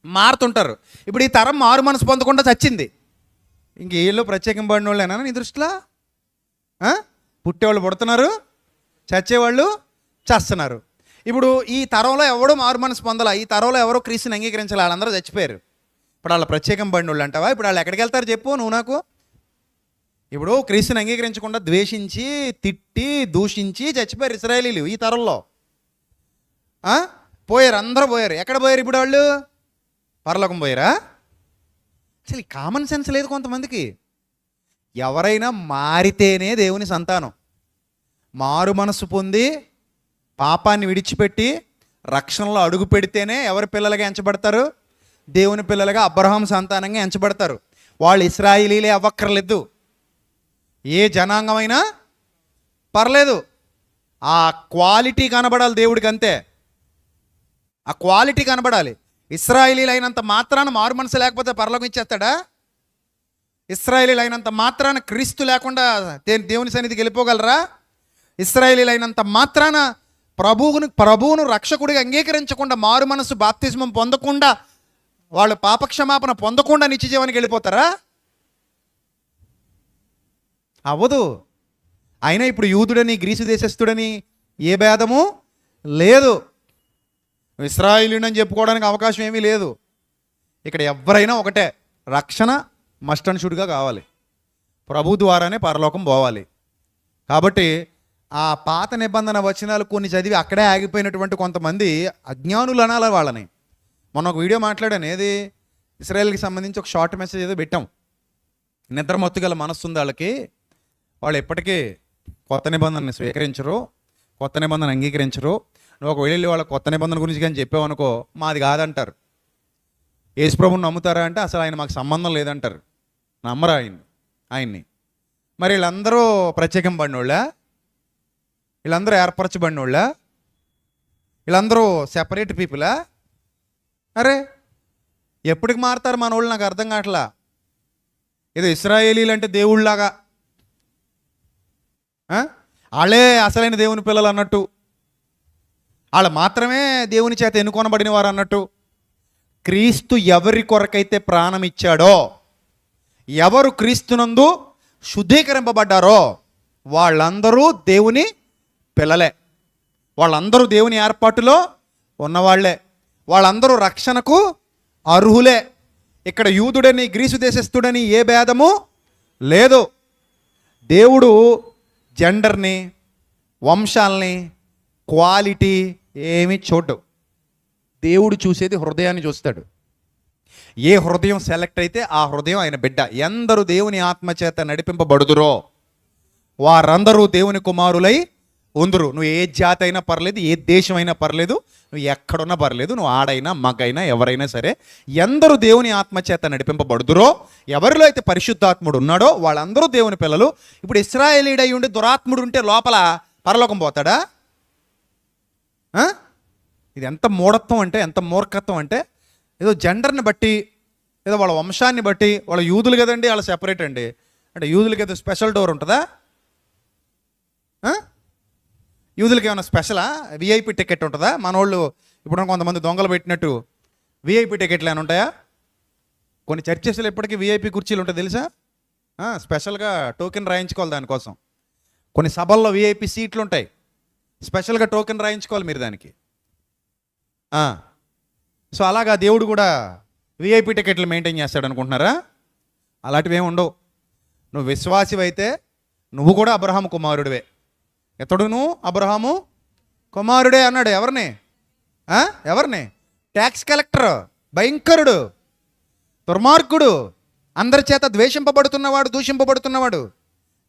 మారుతుంటారు. ఇప్పుడు ఈ తరం మారు మనసు పొందకుండా చచ్చింది. ఇంక వీళ్ళు ప్రత్యేకింపబడిన వాళ్ళేనా నీ దృష్టిలో? పుట్టేవాళ్ళు పుడుతున్నారు, చచ్చేవాళ్ళు చేస్తున్నారు. ఇప్పుడు ఈ తరంలో ఎవడో మారు మనసు పొందాల, ఈ తరంలో ఎవరో క్రీస్తుని అంగీకరించాలి, వాళ్ళందరూ చచ్చిపోయారు. ఇప్పుడు వాళ్ళ ప్రత్యేకింపబడిన వాళ్ళు అంటావా? ఇప్పుడు వాళ్ళు ఎక్కడికి వెళ్తారు చెప్పు నువ్వు నాకు? ఇప్పుడు క్రీస్తుని అంగీకరించకుండా ద్వేషించి, తిట్టి, దూషించి చచ్చిపోయారు ఇశ్రాయేలీలు ఈ తరంలో. పోయారు, అందరూ పోయారు. ఎక్కడ పోయారు ఇప్పుడు వాళ్ళు? పరలోకం పోయారా? అసలు కామన్ సెన్స్ లేదు కొంతమందికి. ఎవరైనా మారితేనే దేవుని సంతానం. మారు మనసు పొంది పాపాన్ని విడిచిపెట్టి రక్షణలో అడుగు పెడితేనే ఎవరి పిల్లలుగా ఎంచబడతారు? దేవుని పిల్లలుగా, అబ్రహాం సంతానంగా ఎంచబడతారు. వాళ్ళు ఇశ్రాయేలీలే అవ్వక్కర్లేదు, ఏ జనాంగమైనా పర్లేదు. ఆ క్వాలిటీ కనబడాలి దేవుడికి, అంతే. ఆ క్వాలిటీ కనబడాలి. ఇశ్రాయేలీలు అయినంత మాత్రాన మారు మనసు లేకపోతే పరలోకం ఇచ్చేస్తాడా? ఇశ్రాయేలీలు అయినంత మాత్రాన క్రీస్తు లేకుండా దేవుని సన్నిధికి వెళ్ళిపోగలరా? ఇశ్రాయేలీలు అయినంత మాత్రాన ప్రభువును రక్షకుడిగా అంగీకరించకుండా, మారు మనసు బాప్తిస్మం పొందకుండా, వాళ్ళు పాపక్షమాపణ పొందకుండా నిత్యజీవానికి వెళ్ళిపోతారా? అవ్వదు. అయినా ఇప్పుడు యూదుడని, గ్రీసు దేశస్థుడని ఏ భేదము లేదు. ఇశ్రాయేలీయుడని చెప్పుకోవడానికి అవకాశం ఏమీ లేదు. ఇక్కడ ఎవరైనా ఒకటే, రక్షణ మస్ట్ అండ్ షుడ్గా కావాలి, ప్రభు ద్వారానే పరలోకం పోవాలి. కాబట్టి ఆ పాత నిబంధన వచనాలు కొన్ని చదివి అక్కడే ఆగిపోయినటువంటి కొంతమంది అజ్ఞానులు అనాలి వాళ్ళని. మొన్న ఒక వీడియో మాట్లాడాను, ఏది ఇశ్రాయేల్కి సంబంధించి ఒక షార్ట్ మెసేజ్ ఏదో పెట్టాం. నిద్రమత్తు గల మనస్సు ఉంది వాళ్ళకి, వాళ్ళు ఎప్పటికీ కొత్త నిబంధనని స్వీకరించరు, కొత్త నిబంధన అంగీకరించరు. నువ్వు ఒక వెళ్ళి వాళ్ళ కొత్త నిబంధన గురించి కానీ చెప్పావనుకో, మాది కాదంటారు. యేసుప్రభుని నమ్ముతారా అంటే అసలు ఆయన మాకు సంబంధం లేదంటారు, నమ్మరా ఆయన్ని. మరి వీళ్ళందరూ ప్రత్యేకింపబడిన వాళ్ళ? వీళ్ళందరూ ఏర్పరచబడిన వాళ్ళ? వీళ్ళందరూ సెపరేట్ పీపులా? అరే ఎప్పటికి మారుతారు మన వాళ్ళు? నాకు అర్థం కావట్లా. ఏదో ఇశ్రాయేలీలు అంటే దేవుళ్ళలాగా, వాళ్ళే అసలైన దేవుని పిల్లలు అన్నట్టు, వాళ్ళు మాత్రమే దేవుని చేత ఎన్నుకొనబడిన వారు అన్నట్టు. క్రీస్తు ఎవరి కొరకైతే ప్రాణం ఇచ్చాడో, ఎవరు క్రీస్తునందు శుద్ధీకరింపబడ్డారో వాళ్ళందరూ దేవుని పిల్లలే, వాళ్ళందరూ దేవుని ఏర్పాటులో ఉన్నవాళ్లే, వాళ్ళందరూ రక్షణకు అర్హులే. ఇక్కడ యూదుడని, గ్రీసు దేశస్థుడని ఏ భేదము లేదు. దేవుడు జెండర్ని, వంశాలని, క్వాలిటీ ఏమీ చూడు. దేవుడు చూసేది హృదయాన్ని చూస్తాడు. ఏ హృదయం సెలెక్ట్ అయితే ఆ హృదయం ఆయన బిడ్డ. ఎందరు దేవుని ఆత్మచేత నడిపింపబడుదురో వారందరూ దేవుని కుమారులై ఉందురు. నువ్వు ఏ జాతి అయినా పర్లేదు, ఏ దేశం అయినా పర్లేదు, నువ్వు ఎక్కడున్నా పర్లేదు, నువ్వు ఆడైనా మగైనా ఎవరైనా సరే, ఎందరూ దేవుని ఆత్మచేత నడిపింపబడుదురో, ఎవరిలో అయితే పరిశుద్ధాత్ముడు ఉన్నాడో వాళ్ళందరూ దేవుని పిల్లలు. ఇప్పుడు ఇశ్రాయేలీడై ఉండి దురాత్ముడు ఉంటే లోపల పరలోకం పోతాడా? ఇది ఎంత మూఢత్వం అంటే, ఎంత మూర్ఖత్వం అంటే, ఏదో జెండర్ని బట్టి, ఏదో వాళ్ళ వంశాన్ని బట్టి, వాళ్ళ యూదులు కదండి, వాళ్ళ సెపరేట్ అండి అంటే యూదులకి ఏదో స్పెషల్ డోర్ ఉంటుందా? యూదులకి ఏమైనా స్పెషలా? విఐపి టికెట్ ఉంటుందా? మన వాళ్ళు ఇప్పుడు కొంతమంది దొంగలు పెట్టినట్టు విఐపి టికెట్లు ఏమైనా ఉంటాయా? కొన్ని చర్చెస్లో ఇప్పటికీ విఐపి కుర్చీలు ఉంటాయి తెలుసా? స్పెషల్గా టోకెన్ రాయించుకోవాలి దానికోసం. కొన్ని సభల్లో విఐపి సీట్లు ఉంటాయి, స్పెషల్గా టోకెన్ రాయించుకోవాలి మీరు దానికి. సో అలాగా దేవుడు కూడా విఐపి టికెట్లు మెయింటైన్ చేస్తాడు అనుకుంటున్నారా? అలాంటివి ఏమి ఉండవు. నువ్వు విశ్వాసివైతే నువ్వు కూడా అబ్రహాము కుమారుడివే. ఎతడును అబ్రహాము కుమారుడే అన్నాడు. ఎవరిని? ఎవరిని? ట్యాక్స్ కలెక్టర్, భయంకరుడు, దుర్మార్గుడు, అందరి చేత ద్వేషింపబడుతున్నవాడు, దూషింపబడుతున్నవాడు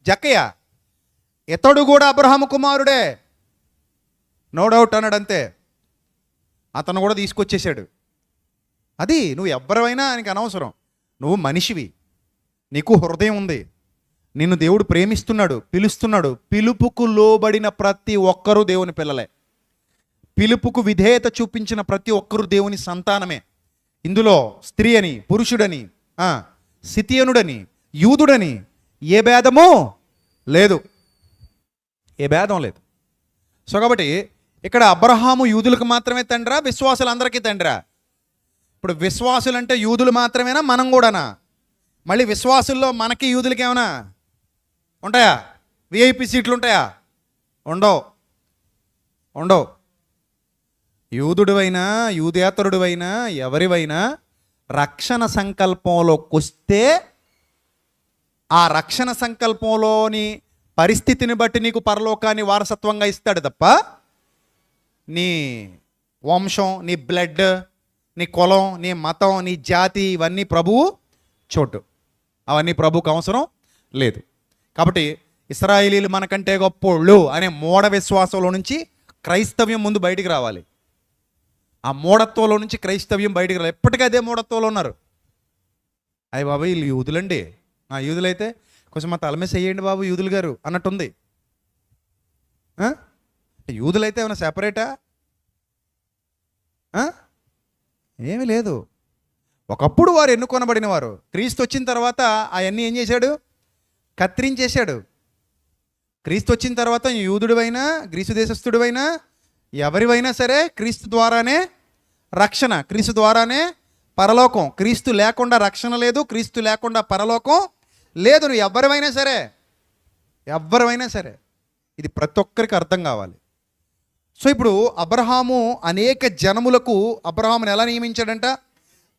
జక్కయ్య. ఇతడు కూడా అబ్రహాము కుమారుడే, నో డౌట్ అన్నాడు. అంతే, అతను కూడా తీసుకొచ్చేసాడు. అది నువ్వు ఎవ్వరైనా ఆయనకి అనవసరం. నువ్వు మనిషివి, నీకు హృదయం ఉంది, నిన్ను దేవుడు ప్రేమిస్తున్నాడు, పిలుస్తున్నాడు. పిలుపుకు లోబడిన ప్రతి ఒక్కరూ దేవుని పిల్లలే. పిలుపుకు విధేయత చూపించిన ప్రతి ఒక్కరూ దేవుని సంతానమే. ఇందులో స్త్రీ అని, పురుషుడని, సితియనుడని, యూదుడని ఏ భేదమూ లేదు, ఏ భేదం లేదు. సో కాబట్టి ఇక్కడ అబ్రహాము యూదులకు మాత్రమే తండ్రా, విశ్వాసులందరికీ తండ్రా? ఇప్పుడు విశ్వాసులంటే యూదులు మాత్రమేనా, మనం కూడానా? మళ్ళీ విశ్వాసుల్లో మనకి యూదులకి ఏమైనా ఉంటాయా? విఐపి సీట్లు ఉంటాయా? ఉండవు, ఉండవు. యూదుడివైనా యూదేతరుడివైనా ఎవరివైనా రక్షణ సంకల్పంలోకి వస్తే ఆ రక్షణ సంకల్పంలోని పరిస్థితిని బట్టి నీకు పరలోకాన్ని వారసత్వంగా ఇస్తాడు తప్ప నీ వంశం, నీ బ్లడ్, నీ కులం, నీ మతం, నీ జాతి ఇవన్నీ ప్రభువు చోటు. అవన్నీ ప్రభువుకు అవసరం లేదు. కాబట్టి ఇశ్రాయేలీలు మనకంటే గొప్పోళ్ళు అనే మూఢ విశ్వాసంలో నుంచి క్రైస్తవ్యం ముందు బయటికి రావాలి. ఆ మూఢత్వంలో నుంచి క్రైస్తవ్యం బయటికి రావాలి. ఎప్పటికీ అదే మూఢత్వంలో ఉన్నారు. అయ్య బాబు వీళ్ళు యూదులండి, యూదులైతే కొంచెం మా తల మీద చెయ్యండి బాబు యూదులు గారు అన్నట్టుంది. యూదులైతే ఏమైనా సెపరేటా? ఏమీ లేదు. ఒకప్పుడు వారు ఎన్నుకొనబడిన వారు. క్రీస్తు వచ్చిన తర్వాత అవన్నీ ఏం చేశాడు? కత్తిరించేశాడు. క్రీస్తు వచ్చిన తర్వాత యూదుడివైనా గ్రీసు దేశస్థుడివైనా ఎవరివైనా సరే క్రీస్తు ద్వారానే రక్షణ, క్రీస్తు ద్వారానే పరలోకం. క్రీస్తు లేకుండా రక్షణ లేదు, క్రీస్తు లేకుండా పరలోకం లేదు. నువ్వు ఎవరివైనా సరే, ఎవరివైనా సరే, ఇది ప్రతి ఒక్కరికి అర్థం కావాలి. సో ఇప్పుడు అబ్రహాము అనేక జనములకు అబ్రహాముని ఎలా నియమించాడంట?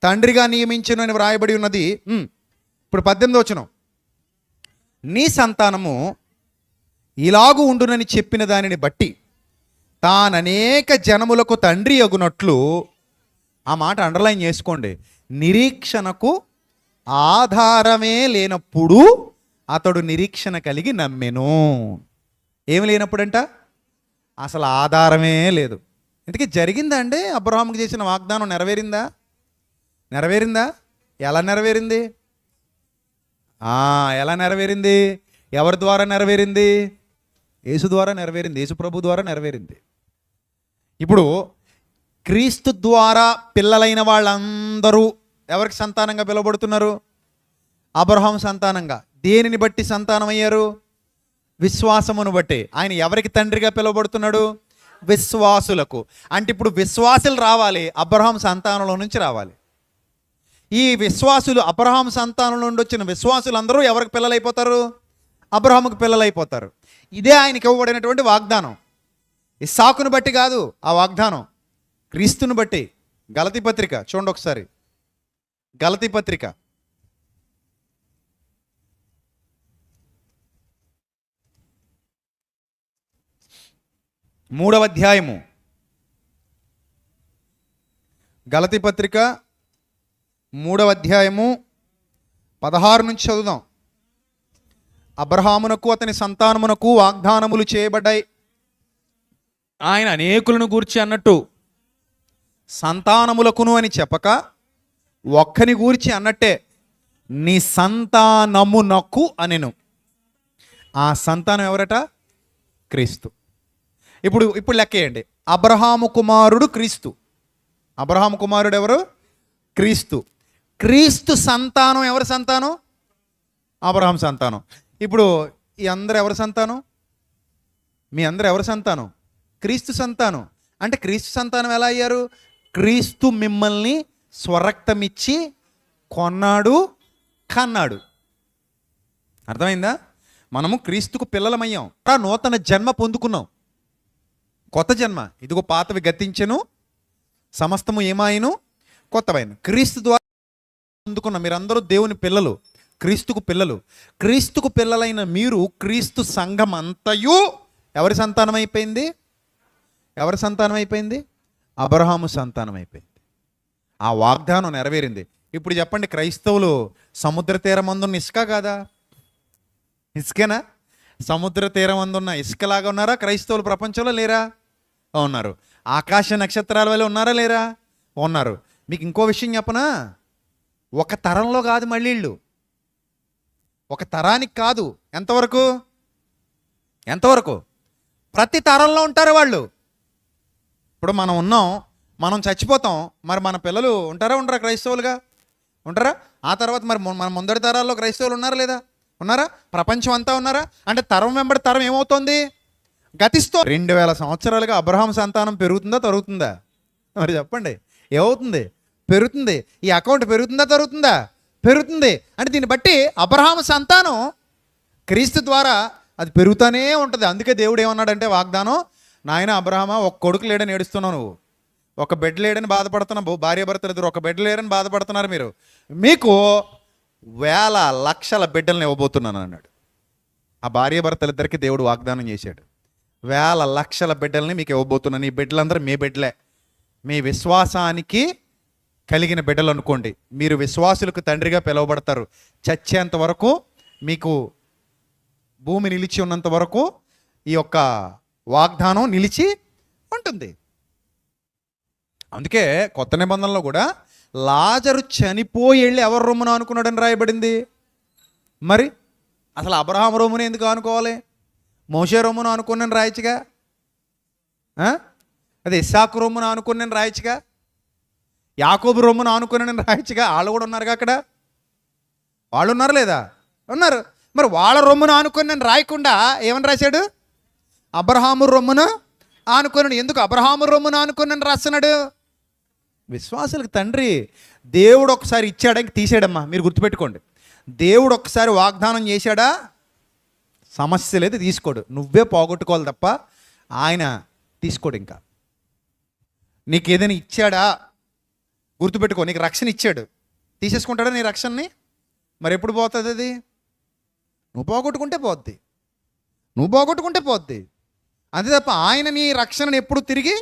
తండ్రిగా నియమించను అని వ్రాయబడి ఉన్నది. ఇప్పుడు 18వ వచనం, నీ సంతానము ఇలాగు ఉండునని చెప్పిన దానిని బట్టి తాననేక జనములకు తండ్రి అగునట్లు, ఆ మాట అండర్లైన్ చేసుకోండి, నిరీక్షణకు ఆధారమే లేనప్పుడు అతడు నిరీక్షణ కలిగి నమ్మెను. ఏమి లేనప్పుడంట? అసలు ఆధారమే లేదు. ఇంతకీ జరిగిందా అండి? అబ్రహాముకి చేసిన వాగ్దానం నెరవేరిందా? నెరవేరిందా? ఎలా నెరవేరింది? ఎలా నెరవేరింది? ఎవరి ద్వారా నెరవేరింది? యేసు ద్వారా నెరవేరింది, యేసు ప్రభు ద్వారా నెరవేరింది. ఇప్పుడు క్రీస్తు ద్వారా పిల్లలైన వాళ్ళందరూ ఎవరికి సంతానంగా పిలువబడుతున్నారు? అబ్రహాం సంతానంగా. దేనిని బట్టి సంతానం అయ్యారు? విశ్వాసమును బట్టి. ఆయన ఎవరికి తండ్రిగా పిలువబడుతున్నాడు? విశ్వాసులకు. అంటే ఇప్పుడు విశ్వాసులు రావాలి, అబ్రహాం సంతానంలో నుంచి రావాలి. ఈ విశ్వాసులు, అబ్రహాం సంతానం నుండి వచ్చిన విశ్వాసులందరూ ఎవరికి పిల్లలైపోతారు? అబ్రహాముకు పిల్లలైపోతారు. ఇదే ఆయనకి ఇవ్వబడినటువంటి వాగ్దానం. ఇస్సాకును బట్టి కాదు ఆ వాగ్దానం, క్రీస్తుని బట్టి. గలతీ పత్రిక చూడండి ఒకసారి, గలతీ పత్రిక 3వ అధ్యాయము. గలతీ పత్రిక 3వ అధ్యాయము 16 నుంచి చదువుదాం. అబ్రహామునకు అతని సంతానమునకు వాగ్దానములు చేయబడ్డాయి. ఆయన అనేకులను గూర్చి అన్నట్టు సంతానములకును అని చెప్పక ఒక్కని గూర్చి అన్నట్టే నీ సంతానమునకు అనెను. ఆ సంతానం ఎవరట? క్రీస్తు. ఇప్పుడు లెక్కేయండి. అబ్రహాము కుమారుడు క్రీస్తు. అబ్రహాము కుమారుడు ఎవరు? క్రీస్తు. క్రీస్తు సంతానం ఎవరి సంతానం? అబ్రహాం సంతానం. ఇప్పుడు ఈ అందరు ఎవరి సంతానం? మీ అందరు ఎవరి సంతానం? క్రీస్తు సంతానం. అంటే క్రీస్తు సంతానం ఎలా అయ్యారు? క్రీస్తు మిమ్మల్ని స్వరక్తమిచ్చి కొన్నాడు, కన్నాడు. అర్థమైందా? మనము క్రీస్తుకు పిల్లలమయ్యాం. నూతన జన్మ పొందుకున్నాం, కొత్త జన్మ. ఇదిగో పాతవి గతించెను, సమస్తము ఏమాయను కొత్తవైన. క్రీస్తు ద్వారా పొందుకున్నాం. మీరందరూ దేవుని పిల్లలు, క్రీస్తుకు పిల్లలు. క్రీస్తుకు పిల్లలైన మీరు క్రీస్తు సంఘం అంతయు ఎవరి సంతానం అయిపోయింది? ఎవరి సంతానం అయిపోయింది? అబ్రహాము సంతానం అయిపోయింది. ఆ వాగ్దానం నెరవేరింది. ఇప్పుడు చెప్పండి, క్రైస్తవులు సముద్ర తీరం అందున్న ఇసుక కాదా? ఇసుకేనా? సముద్ర తీరం అందున్న ఇసుకలాగా ఉన్నారా క్రైస్తవులు? ప్రపంచంలో లేరా? ఉన్నారు. ఆకాశ నక్షత్రాల వల్ల ఉన్నారా లేరా? ఉన్నారు. మీకు ఇంకో విషయం చెప్పనా? ఒక తరంలో కాదు మళ్ళీ వీళ్ళు, ఒక తరానికి కాదు. ఎంతవరకు? ఎంతవరకు? ప్రతి తరంలో ఉంటారు వాళ్ళు. ఇప్పుడు మనం ఉన్నాం, మనం చచ్చిపోతాం, మరి మన పిల్లలు ఉంటారా ఉండరా? క్రైస్తవులుగా ఉంటారా? ఆ తర్వాత మరి మన ముందరి తరాల్లో క్రైస్తవులు ఉన్నారా లేదా? ఉన్నారా? ప్రపంచం అంతా ఉన్నారా? అంటే తరం వెంబడి తరం ఏమవుతుంది? గతిస్తూ 2000 సంవత్సరాలుగా అబ్రహాం సంతానం పెరుగుతుందా తరుగుతుందా? మరి చెప్పండి, ఏమవుతుంది? పెరుగుతుంది. ఈ అకౌంట్ పెరుగుతుందా తరుగుతుందా? పెరుగుతుంది. అంటే దీన్ని బట్టి అబ్రహాం సంతానం క్రీస్తు ద్వారా అది పెరుగుతూనే ఉంటుంది. అందుకే దేవుడు ఏమన్నాడంటే వాగ్దానం, నాయన అబ్రహామా, ఒక కొడుకు లేడని ఏడుస్తున్నావు నువ్వు, ఒక బిడ్డ లేడని బాధపడుతున్నావు, భార్య భర్తలు ఇద్దరు ఒక బిడ్డ లేరని బాధపడుతున్నారు మీరు, మీకు 1000 లక్షల బిడ్డలను ఇవ్వబోతున్నాను అన్నాడు. ఆ భార్య భర్తలు ఇద్దరికి దేవుడు వాగ్దానం చేశాడు, 1000 లక్షల బిడ్డల్ని మీకు ఇవ్వబోతున్నాను. ఈ బిడ్డలందరూ మీ బిడ్డలే, మీ విశ్వాసానికి కలిగిన బిడ్డలు అనుకోండి. మీరు విశ్వాసులకు తండ్రిగా పిలువబడతారు. చచ్చేంత వరకు, మీకు భూమి నిలిచి ఉన్నంత వరకు ఈ యొక్క వాగ్దానం నిలిచి ఉంటుంది. అందుకే కొత్త నిబంధనలో కూడా లాజరు చనిపోయి వెళ్ళి ఎవరి రొమ్మున అనుకున్నాడని రాయబడింది. మరి అసలు అబ్రహాం రొమ్మున ఎందుకు అనుకోవాలి? మోషే రొమ్మున అనుకున్నాను రాయచ్చుగా. అదే ఇస్సాకు రొమ్మున అనుకున్నాను రాయచ్చుగా. యాకోబు రొమ్మున అనుకున్నాను రాయచ్చుగా. వాళ్ళు కూడా ఉన్నారుగా అక్కడ. వాళ్ళు ఉన్నారు లేదా? ఉన్నారు. మరి వాళ్ళ రొమ్మున అనుకున్నాను రాయకుండా ఏమని రాశాడు? అబ్రహాము రొమ్మున ఆనుకున్నాడు. ఎందుకు అబ్రహాము రొమ్మున ఆనుకున్నాను రాస్తున్నాడు? విశ్వాసులకు తండ్రి. దేవుడు ఒకసారి ఇచ్చాడా ఇంక తీసాడమ్మా. మీరు గుర్తుపెట్టుకోండి, దేవుడు ఒకసారి వాగ్దానం చేశాడా సమస్య లేదు, తీసుకోడు. నువ్వే పోగొట్టుకోవాలి తప్ప ఆయన తీసుకోడు. ఇంకా నీకు ఏదైనా ఇచ్చాడా గుర్తుపెట్టుకో. నీకు రక్షణ ఇచ్చాడు, తీసేసుకుంటాడా నీ రక్షణని? మరి ఎప్పుడు పోతుంది అది? నువ్వు పోగొట్టుకుంటే పోద్ది, నువ్వు పోగొట్టుకుంటే పోద్ది. అంతే తప్ప ఆయన నీ రక్షణను ఎప్పుడు తిరిగి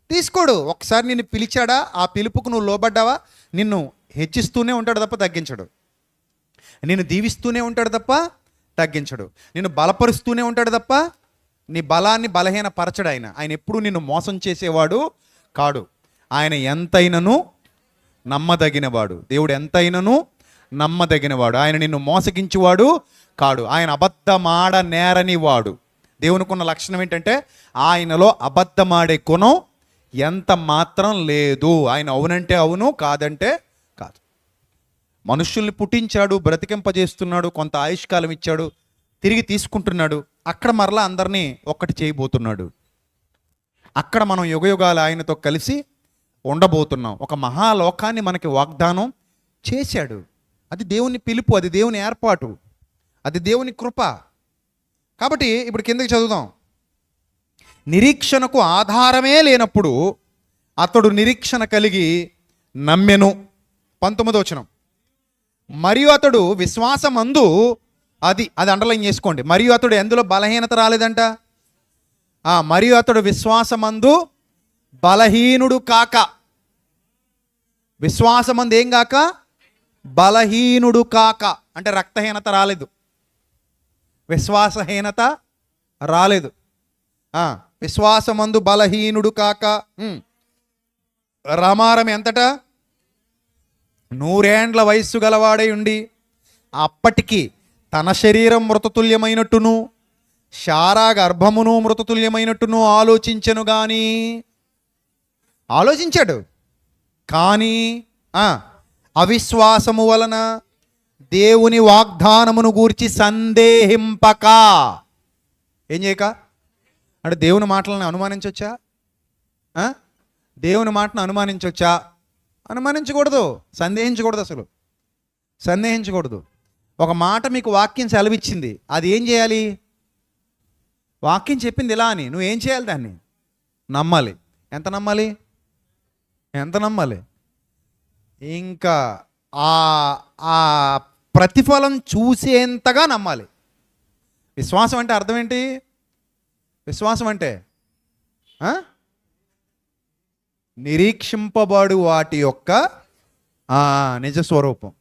తీసుకోడు. ఒకసారి నిన్ను పిలిచాడా, ఆ పిలుపుకు నువ్వు లోబడ్డావా, నిన్ను హెచ్చిస్తూనే ఉంటాడు తప్ప తగ్గించడు. నిన్ను దీవిస్తూనే ఉంటాడు తప్ప తగ్గించడు. నిన్ను బలపరుస్తూనే ఉంటాడు తప్ప నీ బలాన్ని బలహీనపరచడు. ఆయన ఎప్పుడు నిన్ను మోసం చేసేవాడు కాడు. ఆయన ఎంతైనను నమ్మదగినవాడు. దేవుడు ఎంతైనను నమ్మదగినవాడు. ఆయన నిన్ను మోసగించేవాడు కాడు. ఆయన అబద్ధమాడ నేరని వాడు. దేవునికి ఉన్న లక్షణం ఏంటంటే ఆయనలో అబద్ధమాడే గుణం ఎంత మాత్రం లేదు. ఆయన అవునంటే అవును, కాదంటే కాదు. మనుషుల్ని పుట్టించాడు, బ్రతికింపజేస్తున్నాడు, కొంత ఆయుష్కాలం ఇచ్చాడు, తిరిగి తీసుకుంటున్నాడు. అక్కడ మరలా అందరినీ ఒక్కటి చేయబోతున్నాడు. అక్కడ మనం యుగయుగాలు ఆయనతో కలిసి ఉండబోతున్నాం. ఒక మహాలోకాన్ని మనకి వాగ్దానం చేశాడు. అది దేవుని పిలుపు, అది దేవుని ఏర్పాటు, అది దేవుని కృప. కాబట్టి ఇప్పుడు కిందకి చదువుదాం. నిరీక్షణకు ఆధారమే లేనప్పుడు అతడు నిరీక్షణ కలిగి నమ్మెను. 19వ వచనం. మరియు అతడు విశ్వాసమందు, అది అండర్లైన్ చేసుకోండి. మరియు అతడు ఎందులో బలహీనత రాలేదంట? మరియు అతడు విశ్వాసమందు బలహీనుడు కాక. విశ్వాసమందు ఏం కాక? బలహీనుడు కాక, అంటే రక్తహీనత రాలేదు, విశ్వాసహీనత రాలేదు. విశ్వాసమందు బలహీనుడు కాక, రమారం ఎంతట 100 ఏండ్ల వయస్సు గలవాడై ఉండి అప్పటికి తన శరీరం మృతతుల్యమైనట్టును శారా గర్భమును మృతతుల్యమైనట్టును ఆలోచించాడు కానీ అవిశ్వాసము వలన దేవుని వాగ్దానమును గూర్చి సందేహింపక, ఏం చేయక అంటే దేవుని మాటలను అనుమానించవచ్చా? దేవుని మాటను అనుమానించవచ్చా? అనుమానించకూడదు, సందేహించకూడదు, అసలు సందేహించకూడదు. ఒక మాట మీకు వాక్యం సెలవిచ్చింది, అది ఏం చేయాలి? వాక్యం చెప్పింది ఇలా అని నువ్వేం చేయాలి? దాన్ని నమ్మాలి. ఎంత నమ్మాలి? ఇంకా ఆ ప్రతిఫలం చూసేంతగా నమ్మాలి. విశ్వాసం అంటే అర్థం ఏంటి? విశ్వాసం అంటే నిరీక్షింపబడు వాటి యొక్క నిజ స్వరూపం.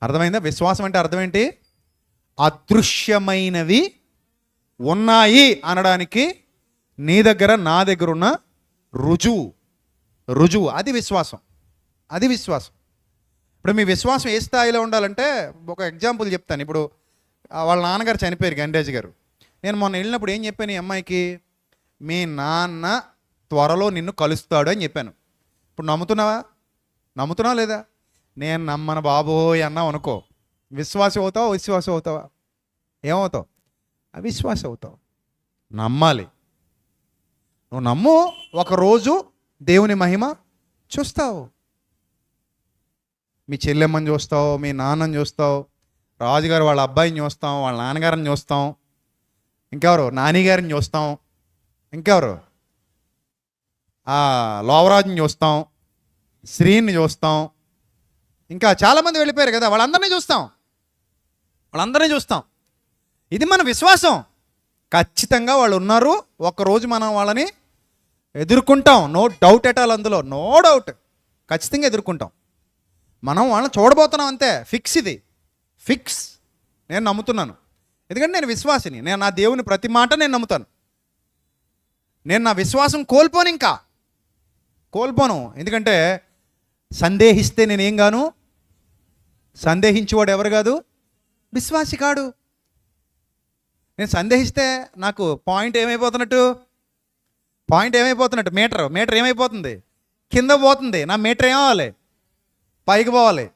అర్థమైందా? విశ్వాసం అంటే అర్థం ఏంటి? అదృశ్యమైనవి ఉన్నాయి అనడానికి నీ దగ్గర నా దగ్గర ఉన్న రుజువు అది విశ్వాసం. ఇప్పుడు మీ విశ్వాసం ఏ స్థాయిలో ఉండాలంటే, ఒక ఎగ్జాంపుల్ చెప్తాను. ఇప్పుడు వాళ్ళ నాన్నగారు చనిపోయారు, గండేజ్ గారు. నేను మొన్న వెళ్ళినప్పుడు ఏం చెప్పాను ఈ అమ్మాయికి? మీ నాన్న త్వరలో నిన్ను కలుస్తాడు అని చెప్పాను. ఇప్పుడు నమ్ముతున్నావా లేదా? నేను నమ్మను బాబోయ్ అన్నావు అనుకో, విశ్వాసం అవుతావా? ఏమవుతావు? అవిశ్వాసం అవుతావు. నమ్మాలి. నువ్వు నమ్ము, ఒకరోజు దేవుని మహిమ చూస్తావు. మీ చెల్లెమ్మని చూస్తావు, మీ నాన్నని చూస్తావు, రాజుగారు వాళ్ళ అబ్బాయిని చూస్తాం, వాళ్ళ నాన్నగారిని చూస్తాం, ఇంకెవరు నానిగారిని చూస్తాం, ఇంకెవరు లోవరాజుని చూస్తాం, శ్రీని చూస్తాం, ఇంకా చాలామంది వెళ్ళిపోయారు కదా, వాళ్ళందరినీ చూస్తాం. ఇది మన విశ్వాసం. ఖచ్చితంగా వాళ్ళు ఉన్నారు, ఒకరోజు మనం వాళ్ళని ఎదుర్కొంటాం. నో డౌట్ ఎట్ ఆల్, అందులో నో డౌట్. ఖచ్చితంగా ఎదుర్కొంటాం. మనం వాళ్ళని చూడబోతున్నాం అంతే. ఫిక్స్. నేను నమ్ముతున్నాను, ఎందుకంటే నేను విశ్వాసిని. నేను నా దేవుని ప్రతి మాట నేను నమ్ముతాను. నేను నా విశ్వాసం కోల్పోను. ఎందుకంటే సందేహిస్తే నేనేం గాను? సందేహించేవాడు ఎవరు కాదు? విశ్వాసి కాడు. నేను సందేహిస్తే నాకు పాయింట్ ఏమైపోతున్నట్టు? మీటర్ ఏమైపోతుంది? కింద పోతుంది. నా మీటర్ ఏమవ్వాలి? పైకి పోవాలి.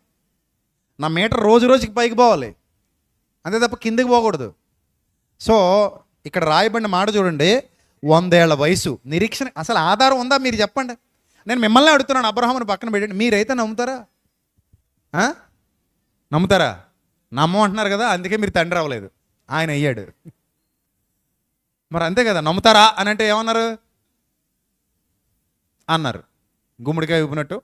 నా మీటర్ రోజుకి పైకి పోవాలి, అంతే తప్ప కిందకి పోకూడదు. సో ఇక్కడ రాయబడిన మాట చూడండి, 100 ఏళ్ల వయసు, నిరీక్షణ. అసలు ఆధారం ఉందా? మీరు చెప్పండి. నేను మిమ్మల్ని అడుగుతున్నాను, అబ్రహాముని పక్కన పెట్టండి. మీరైతే నమ్ముతారా? నమ్మంటున్నారు కదా, అందుకే మీరు తండ్రి అవ్వలేదు, ఆయన అయ్యాడు. మరి అంతే కదా, నమ్ముతారా అని అంటే ఏమన్నారు? అన్నారు గుమ్మడికాయ ఊపినట్టు.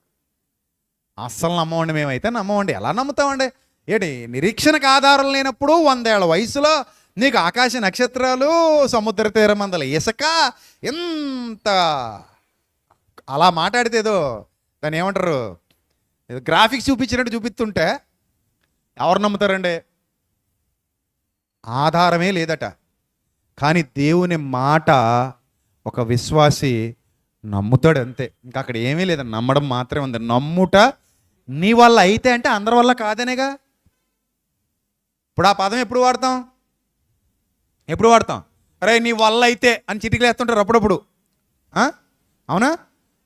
అస్సలు నమ్మవండి, మేమైతే నమ్మవండి. ఎలా నమ్ముతామండి? ఏంటి, నిరీక్షణకు ఆధారం లేనప్పుడు 100 ఏళ్ల వయసులో నీకు ఆకాశ నక్షత్రాలు, సముద్ర తీరమందల ఇసుక, ఎంత అలా మాట్లాడితే ఏదో దాన్ని ఏమంటారు, ఏదో గ్రాఫిక్స్ చూపించినట్టు చూపిస్తుంటే ఎవరు నమ్ముతారండి? ఆధారమే లేదట. కానీ దేవుని మాట ఒక విశ్వాసి నమ్ముతాడు అంతే. ఇంకా అక్కడ ఏమీ లేదు, నమ్మడం మాత్రమే ఉంది. నమ్ముట నీ వల్ల అయితే అంటే అందరి వల్ల కాదనేగా. ఇప్పుడు ఆ పదం ఎప్పుడు వాడతాం? అరే నీ వల్ల అయితే అని చిటికలు వేస్తుంటారు అప్పుడప్పుడు. అవునా?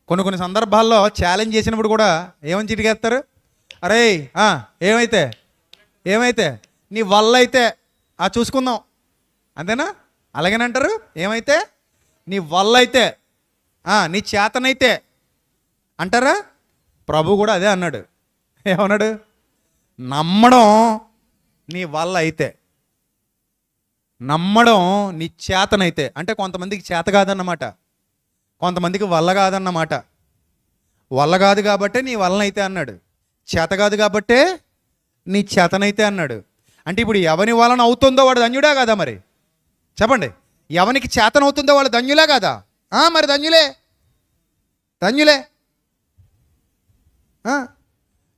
కొన్ని సందర్భాల్లో ఛాలెంజ్ చేసినప్పుడు కూడా ఏమని చిటికేస్తారు? అరే ఏమైతే నీ వల్ల అయితే చూసుకుందాం, అంతేనా? అలాగేనంటారు. ఏమైతే నీ వల్ల అయితే, నీ చేతనైతే అంటారా? ప్రభు కూడా అదే అన్నాడు. ఏమన్నాడు? నమ్మడం నీ వల్ల అయితే, నమ్మడం నీ చేతనైతే. అంటే కొంతమందికి చేత కాదన్నమాట, కొంతమందికి వల్ల కాదన్నమాట. వల్ల కాదు కాబట్టే నీ వల్లనైతే అన్నాడు, చేత కాదు కాబట్టే నీ చేతనైతే అన్నాడు. అంటే ఇప్పుడు ఎవని వలన అవుతుందో వాడు ధన్యుడా కాదా? మరి చెప్పండి, ఎవనికి చేతనవుతుందో వాళ్ళు ధన్యులే కాదా? మరి ధన్యులే.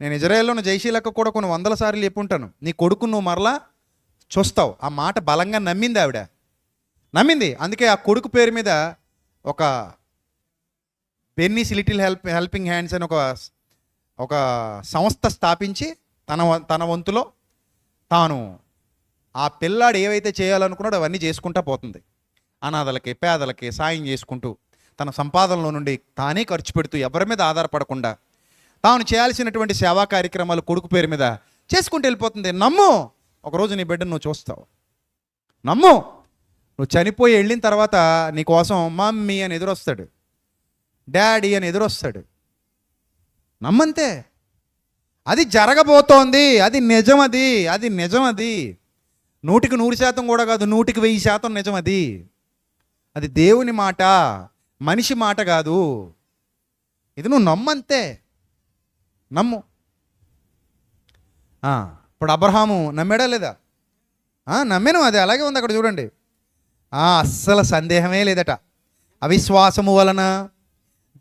నేను ఇజ్రాయెల్లో ఉన్న జయశీలక్క కూడా కొన్ని వందల సార్లు చెప్పుంటాను, నీ కొడుకు నువ్వు మరలా చూస్తావు. ఆ మాట బలంగా నమ్మింది ఆవిడ, నమ్మింది. అందుకే ఆ కొడుకు పేరు మీద ఒక బెన్నీస్ లిటిల్ హెల్పింగ్ హ్యాండ్స్ అని ఒక సంస్థ స్థాపించి తన వంతులో తాను ఆ పిల్లాడు ఏవైతే చేయాలనుకున్నాడో అవన్నీ చేసుకుంటా పోతుంది. అనాథలకి పేదలకి సాయం చేసుకుంటూ తన సంపాదనలో నుండి తానే ఖర్చు పెడుతూ ఎవరి మీద ఆధారపడకుండా తాను చేయాల్సినటువంటి సేవా కార్యక్రమాలు కొడుకు పేరు మీద చేసుకుంటూ వెళ్ళిపోతుంది. నమ్ము, ఒకరోజు నీ బిడ్డను నువ్వు చూస్తావు. నమ్ము, నువ్వు చనిపోయి వెళ్ళిన తర్వాత నీ కోసం మమ్మీ అని ఎదురొస్తాడు, డాడీ అని ఎదురొస్తాడు. నమ్మంతే. అది జరగబోతోంది, అది నిజం, అది నిజం. అది 100% కూడా కాదు, 100% నిజం. అది దేవుని మాట, మనిషి మాట కాదు. ఇది నువ్వు నమ్మంతే, నమ్ము. ఇప్పుడు అబ్రహాము నమ్మాడా లేదా? నమ్మాను, అది అలాగే ఉంది అక్కడ చూడండి. అస్సలు సందేహమే లేదట. అవిశ్వాసము వలన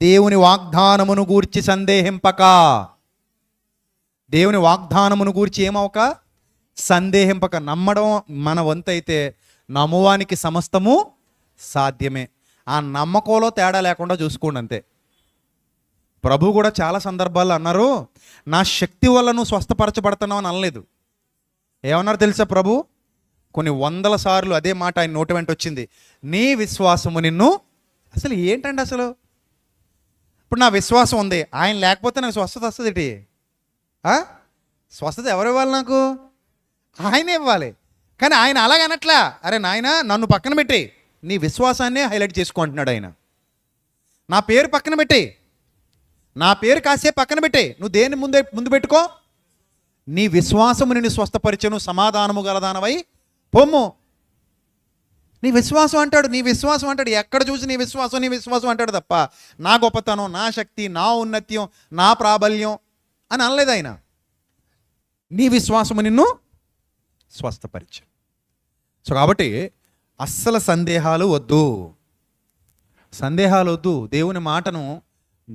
దేవుని వాగ్దానమును గూర్చి సందేహింపక, దేవుని వాగ్దానమును గూర్చి ఏమవక, సందేహింపక. నమ్మడం మన వంతైతే నమ్మువానికి సమస్తము సాధ్యమే. ఆ నమ్మకంలో తేడా లేకుండా చూసుకోండి అంతే. ప్రభు కూడా చాలా సందర్భాల్లో అన్నారు, నా శక్తి వల్ల నువ్వు స్వస్థపరచబడుతున్నావు అని అనలేదు. ఏమన్నారు తెలుసా ప్రభు? కొన్ని వందల సార్లు అదే మాట ఆయన నోటి వెంట వచ్చింది, నీ విశ్వాసము నిన్ను. అసలు ఏంటండి అసలు? ఇప్పుడు నా విశ్వాసం ఉంది, ఆయన లేకపోతే నాకు స్వస్థత వస్తుంది ఏంటి? స్వస్థత ఎవరు ఇవ్వాలి? నాకు ఆయనే ఇవ్వాలి. కానీ ఆయన అలాగనట్లా, అరే నాయన నన్ను పక్కన పెట్టి నీ విశ్వాసాన్నే హైలైట్ చేసుకుంటున్నాడు ఆయన. నా పేరు పక్కన పెట్టి, నా పేరు కాసేపు పక్కన పెట్టి, నువ్వు దేని ముందు పెట్టుకో, నీ విశ్వాసము నిన్ను స్వస్థపరిచెను, సమాధానము గలదానవై పొమ్ము. నీ విశ్వాసం అంటాడు, నీ విశ్వాసం అంటాడు. ఎక్కడ చూసి నీ విశ్వాసం అంటాడు తప్ప నా గొప్పతనం, నా శక్తి, నా ఉన్నత్యం, నా ప్రాబల్యం అని అనలేదు ఆయన. నీ విశ్వాసము నిన్ను స్వస్థపరిచు. సో కాబట్టి అస్సలు సందేహాలు వద్దు, సందేహాలు వద్దు. దేవుని మాటను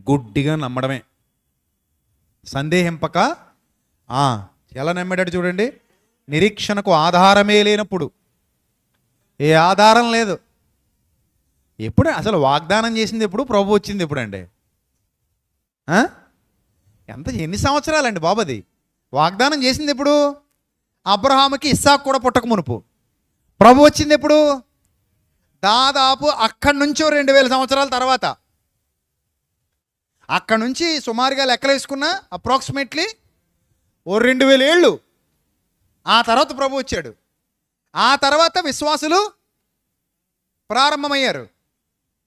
గుడ్డిగా నమ్మడమే, సందేహింపక. ఎలా నమ్మాడు చూడండి. నిరీక్షణకు ఆధారమే లేనప్పుడు, ఏ ఆధారం లేదు. ఎప్పుడు అసలు వాగ్దానం చేసింది ఎప్పుడు? ప్రభు వచ్చింది ఎప్పుడండి? ఎన్ని సంవత్సరాలండి బాబు? అది వాగ్దానం చేసింది ఎప్పుడు? అబ్రహాముకి ఇస్సాకు కూడా పుట్టక మునుపు. ప్రభు వచ్చింది ఎప్పుడు? దాదాపు అక్కడి నుంచో 2000 సంవత్సరాల తర్వాత. అక్కడి నుంచి సుమారుగా లెక్కలేసుకున్న అప్రాక్సిమేట్లీ 2000 ఏళ్ళు ఆ తర్వాత ప్రభు వచ్చాడు. ఆ తర్వాత విశ్వాసులు ప్రారంభమయ్యారు.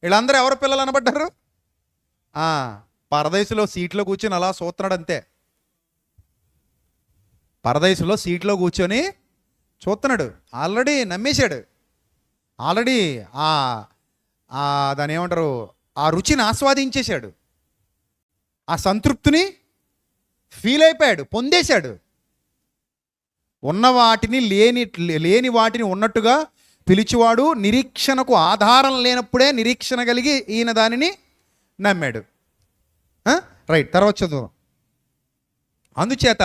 వీళ్ళందరూ ఎవరు పిల్లలు అనబడ్డారు? పరదేశంలో సీట్లో కూర్చొని అలా చూస్తున్నాడు అంతే. పరదేశంలో సీట్లో కూర్చొని చూస్తున్నాడు. ఆల్రెడీ నమ్మేశాడు. ఆల్రెడీ దాని ఏమంటారు, ఆ రుచిని ఆస్వాదించేశాడు. ఆ సంతృప్తిని ఫీల్ అయిపోయాడు, పొందేశాడు. ఉన్న వాటిని లేని వాటిని ఉన్నట్టుగా పిలిచివాడు. నిరీక్షణకు ఆధారం లేనప్పుడే నిరీక్షణ కలిగి ఈయన దానిని నమ్మాడు. రైట్, తర్వాత చదువు. అందుచేత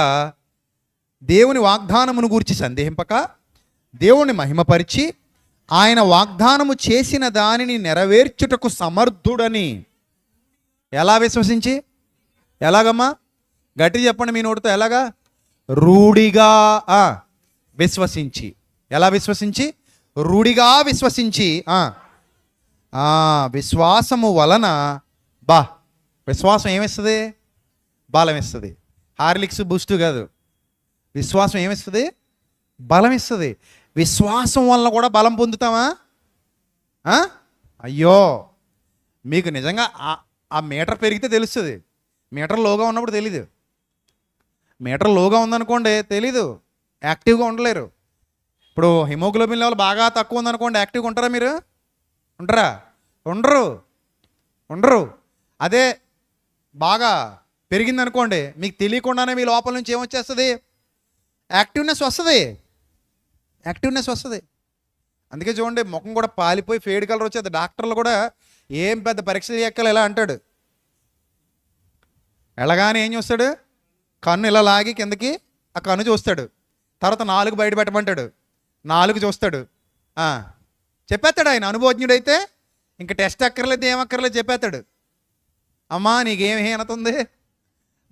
దేవుని వాగ్దానమును గూర్చి సందేహింపక, దేవుని మహిమపరిచి ఆయన వాగ్దానము చేసిన దానిని నెరవేర్చుటకు సమర్థుడని. ఎలా విశ్వసించి? ఎలాగమ్మా? గట్టి చెప్పండి మీ నోటితో. ఎలాగా? రూఢిగా విశ్వసించి. ఎలా విశ్వసించి? రూఢిగా విశ్వసించి. విశ్వాసము వలన విశ్వాసం ఏమిస్తుంది? బలం ఇస్తుంది. హార్లిక్స్ బూస్ట్ కాదు, విశ్వాసం ఏమిస్తుంది? బలం ఇస్తుంది. విశ్వాసం వలన కూడా బలం పొందుతామా? అయ్యో, మీకు నిజంగా ఆ మీటర్ పెరిగితే తెలుస్తుంది. మీటర్ లోగా ఉన్నప్పుడు తెలీదు. మీటర్ లోగా ఉందనుకోండి తెలీదు, యాక్టివ్గా ఉండలేరు. ఇప్పుడు హిమోగ్లోబిన్ లెవెల్ బాగా తక్కువ ఉందనుకోండి, యాక్టివ్గా ఉంటారా మీరు? ఉంటారా? ఉండరు. అదే బాగా పెరిగిందనుకోండి, మీకు తెలియకుండానే మీ లోపల నుంచి ఏమొచ్చేస్తుంది? యాక్టివ్నెస్ వస్తుంది. అందుకే చూడండి, ముఖం కూడా పాలిపోయి ఫేడ్ కలర్ వచ్చేది. డాక్టర్లు కూడా ఏం పెద్ద పరీక్షలు ఎక్కలు ఎలా అంటాడు, ఎలాగానే ఏం చూస్తాడు? కన్ను ఇలా లాగి కిందకి ఆ కన్ను చూస్తాడు. తర్వాత 4 బయట పెట్టమంటాడు, 4 చూస్తాడు. చెప్పేస్తాడు ఆయన అనుభవజ్ఞుడైతే. ఇంక టెస్ట్ అక్కర్లేదు, ఏమక్కర్లేదు, చెప్పేస్తాడు. అమ్మా నీకేం హీనత ఉంది,